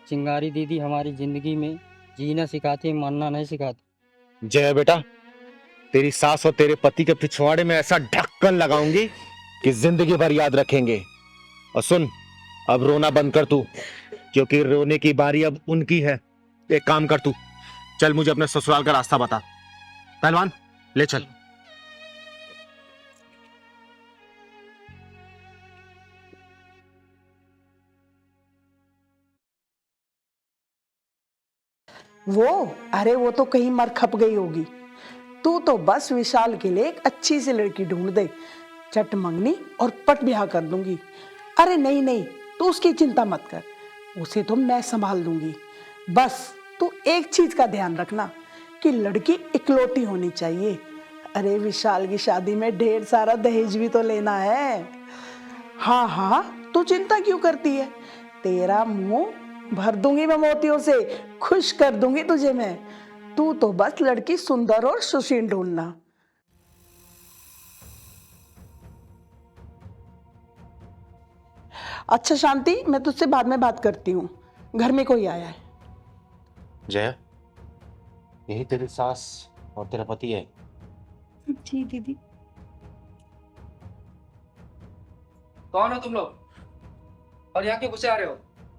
चिंगारी दीदी हमारी जिंदगी में जीना सिखाती, मरना नहीं सिखाती। जय बेटा, तेरी सास और तेरे पति के पिछवाड़े में ऐसा ढक्कन लगाऊंगी कि जिंदगी भर याद रखेंगे। और सुन, अब रोना बंद कर तू, क्योंकि रोने की बारी अब उनकी है। एक काम कर तू, चल मुझे अपने ससुराल का रास्ता बता। पहलवान, ले चल। अरे वो तो कहीं मर खप गई होगी। तू तो बस विशाल के लिए एक अच्छी सी लड़की ढूंढ दे, चट मंगनी और पट ब्याह कर दूंगी। अरे नहीं नहीं, तू उसकी चिंता मत कर, उसे तो मैं संभाल लूंगी। बस तू एक चीज का ध्यान रखना कि लड़की इकलौती होनी चाहिए। अरे विशाल की शादी में ढेर सारा दहेज भी तो लेना है। हाँ हाँ, तू चिंता क्यों करती है? तेरा मुंह भर दूंगी मैं मोतियों से, खुश कर दूंगी तुझे मैं। तू तो बस लड़की सुंदर और सुशील ढूंढना। अच्छा शांति, मैं तुझसे बाद में बात करती हूँ, घर में कोई आया है। जया, यही तेरी सास और तेरा पति है? जी दीदी। कौन हो तुम लोग? और यहाँ क्यों घुसे आ रहे हो?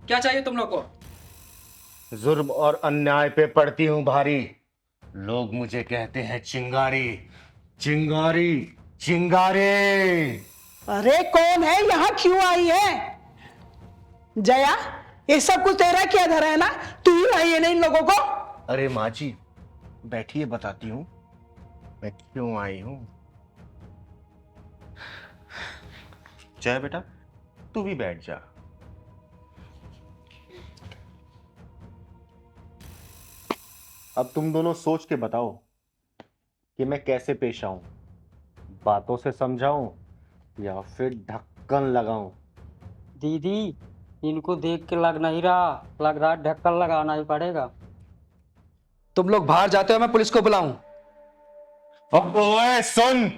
क्या चाहिए तुम लोग को? जुर्म और अन्याय पे पड़ती हूँ भारी। लोग मुझे कहते हैं चिंगारी, चिंगारी, चिंगारी। अरे कौन है, यहाँ क्यों आई है? जया, ये सब कुछ तेरा क्या धरा है ना? तू ही लाई है ना इन लोगों को? अरे माँ जी बैठिए, बताती हूँ मैं क्यों आई हूँ। जय बेटा, तू भी बैठ जा। अब तुम दोनों सोच के बताओ कि मैं कैसे पेश आऊं, बातों से समझाऊं या फिर ढक्कन लगाऊं। दीदी, इनको देख के लग नहीं रहा, लग रहा ढक्कन लगाना ही पड़ेगा। तुम लोग बाहर जाते हो, मैं पुलिस को बुलाऊं? ओए सुन,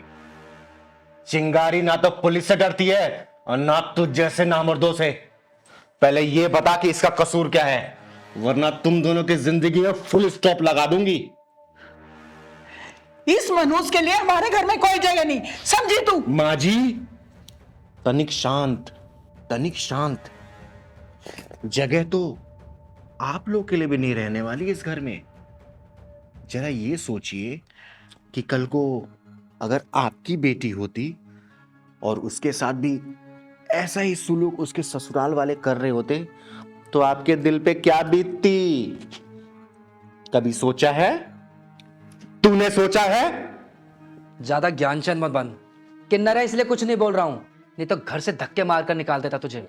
चिंगारी ना तो पुलिस से डरती है और ना तुझ जैसे नामर्दों से। पहले ये बता कि इसका कसूर क्या है, वरना तुम दोनों की जिंदगी में फुल स्टॉप लगा दूंगी। इस मनुष्य के लिए हमारे घर में कोई जगह नहीं, समझी तू? माँ जी तनिक शांत, तनिक शांत। जगह तो आप लोग के लिए भी नहीं रहने वाली इस घर में। जरा ये सोचिए कि कल को अगर आपकी बेटी होती और उसके साथ भी ऐसा ही सुलूक उसके ससुराल वाले कर रहे होते तो आपके दिल पे क्या बीतती? कभी सोचा है? तूने सोचा है? ज्यादा ज्ञानचंद मत बन। किन्नर है इसलिए कुछ नहीं बोल रहा हूं, नहीं तो घर से धक्के मारकर निकाल देता तुझे।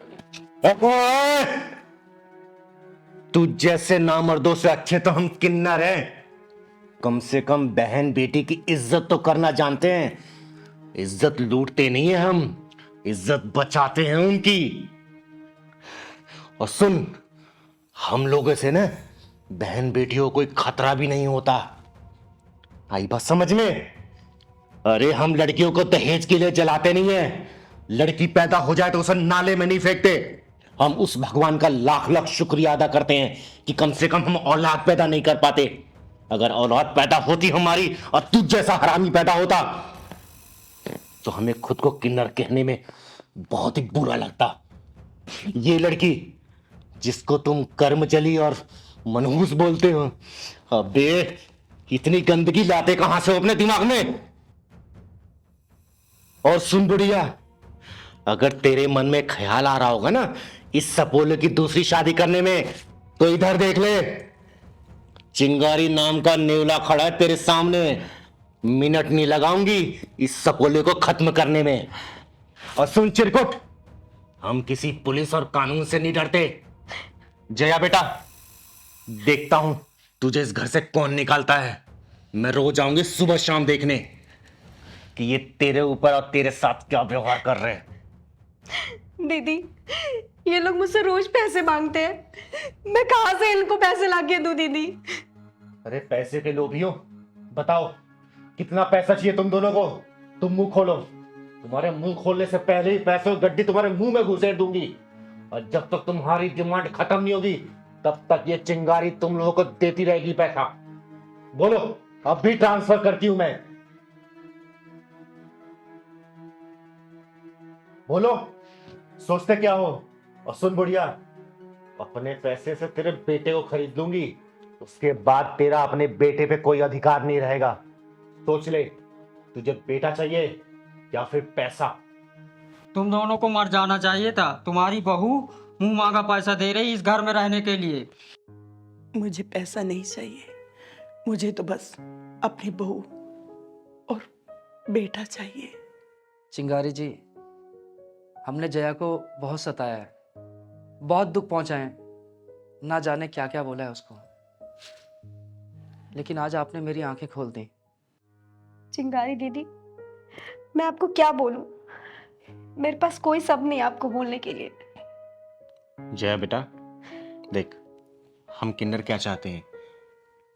तू जैसे नामर्दों से अच्छे तो हम किन्नर हैं। कम से कम बहन बेटी की इज्जत तो करना जानते हैं। इज्जत लूटते नहीं है हम, इज्जत बचाते हैं उनकी। और सुन, हम लोगों से ना बहन बेटियों को कोई खतरा भी नहीं होता। आई बात समझ में? अरे हम लड़कियों को दहेज के लिए जलाते नहीं है। लड़की पैदा हो जाए तो उसे नाले में नहीं फेंकते। हम उस भगवान का लाख लाख शुक्रिया अदा करते हैं कि कम से कम हम औलाद पैदा नहीं कर पाते। अगर औलाद पैदा होती हमारी और तुझ जैसा हरामी पैदा होता तो हमें खुद को किन्नर कहने में बहुत ही बुरा लगता। ये लड़की जिसको तुम कर्मचली और मनहूस बोलते हो, अबे इतनी गंदगी लाते कहां से हो अपने दिमाग में? और सुन बुढ़िया, अगर तेरे मन में ख्याल आ रहा होगा ना इस सपोले की दूसरी शादी करने में, तो इधर देख ले। चिंगारी नाम का नेवला खड़ा है तेरे सामने। मिनट नहीं लगाऊंगी इस सपोले को खत्म करने में। और सुन चिरकुट, हम किसी पुलिस और कानून से नहीं डरते। जया बेटा, देखता हूं तुझे इस घर से कौन निकालता है। मैं रोज आऊंगी सुबह शाम देखने कि ये तेरे ऊपर और तेरे साथ क्या व्यवहार कर रहे हैं। दीदी, ये लोग मुझसे रोज पैसे मांगते हैं, मैं कहां से इनको पैसे लाके दूं दीदी? अरे पैसे के लोभियों, बताओ कितना पैसा चाहिए तुम दोनों को? तुम मुंह खोलो। तुम्हारे मुंह खोलने से पहले ही पैसों की गड्डी तुम्हारे मुंह में घुसेड़ दूंगी। और जब तक तुम्हारी डिमांड खत्म नहीं होगी तब तक ये चिंगारी तुम लोगों को देती रहेगी पैसा। बोलो, अब भी ट्रांसफर करती हूं मैं। बोलो, सोचते क्या हो? और सुन बुढ़िया, अपने पैसे से तेरे बेटे को खरीद लूंगी, उसके बाद तेरा अपने बेटे पे कोई अधिकार नहीं रहेगा। सोच ले, तुझे बेटा चाहिए या फिर पैसा? तुम दोनों को मर जाना चाहिए था। तुम्हारी बहू मुंह मांगा पैसा दे रही इस घर में रहने के लिए। मुझे पैसा नहीं चाहिए, मुझे तो बस अपनी बहू और बेटा चाहिए। चिंगारी जी, हमने जया को बहुत सताया है, बहुत दुख पहुंचाए हैं, ना जाने क्या क्या बोला है उसको, लेकिन आज आपने मेरी आंखें खोल दी। चिंगारी दीदी, मैं आपको क्या बोलूं? मेरे पास कोई शब्द नहीं आपको बोलने के लिए। जया बेटा, देख, हम किन्नर क्या चाहते हैं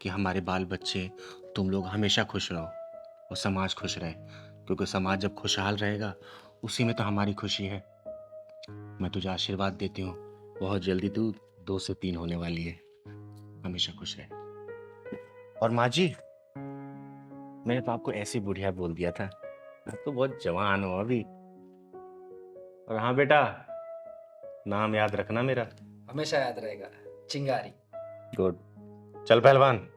कि हमारे बाल बच्चे, तुम लोग हमेशा खुश रहो और समाज खुश रहे, क्योंकि समाज जब खुशहाल रहेगा उसी में तो हमारी खुशी है। मैं तुझे आशीर्वाद देती हूँ, बहुत जल्दी तू 2 से 3 होने वाली है। हमेशा खुश रहे। और माँ जी, मैंने तो आपको ऐसी बुढ़िया बोल दिया था, आप तो बहुत जवान हो अभी। और हाँ बेटा, नाम याद रखना मेरा। हमेशा याद रहेगा, चिंगारी। गुड। चल पहलवान,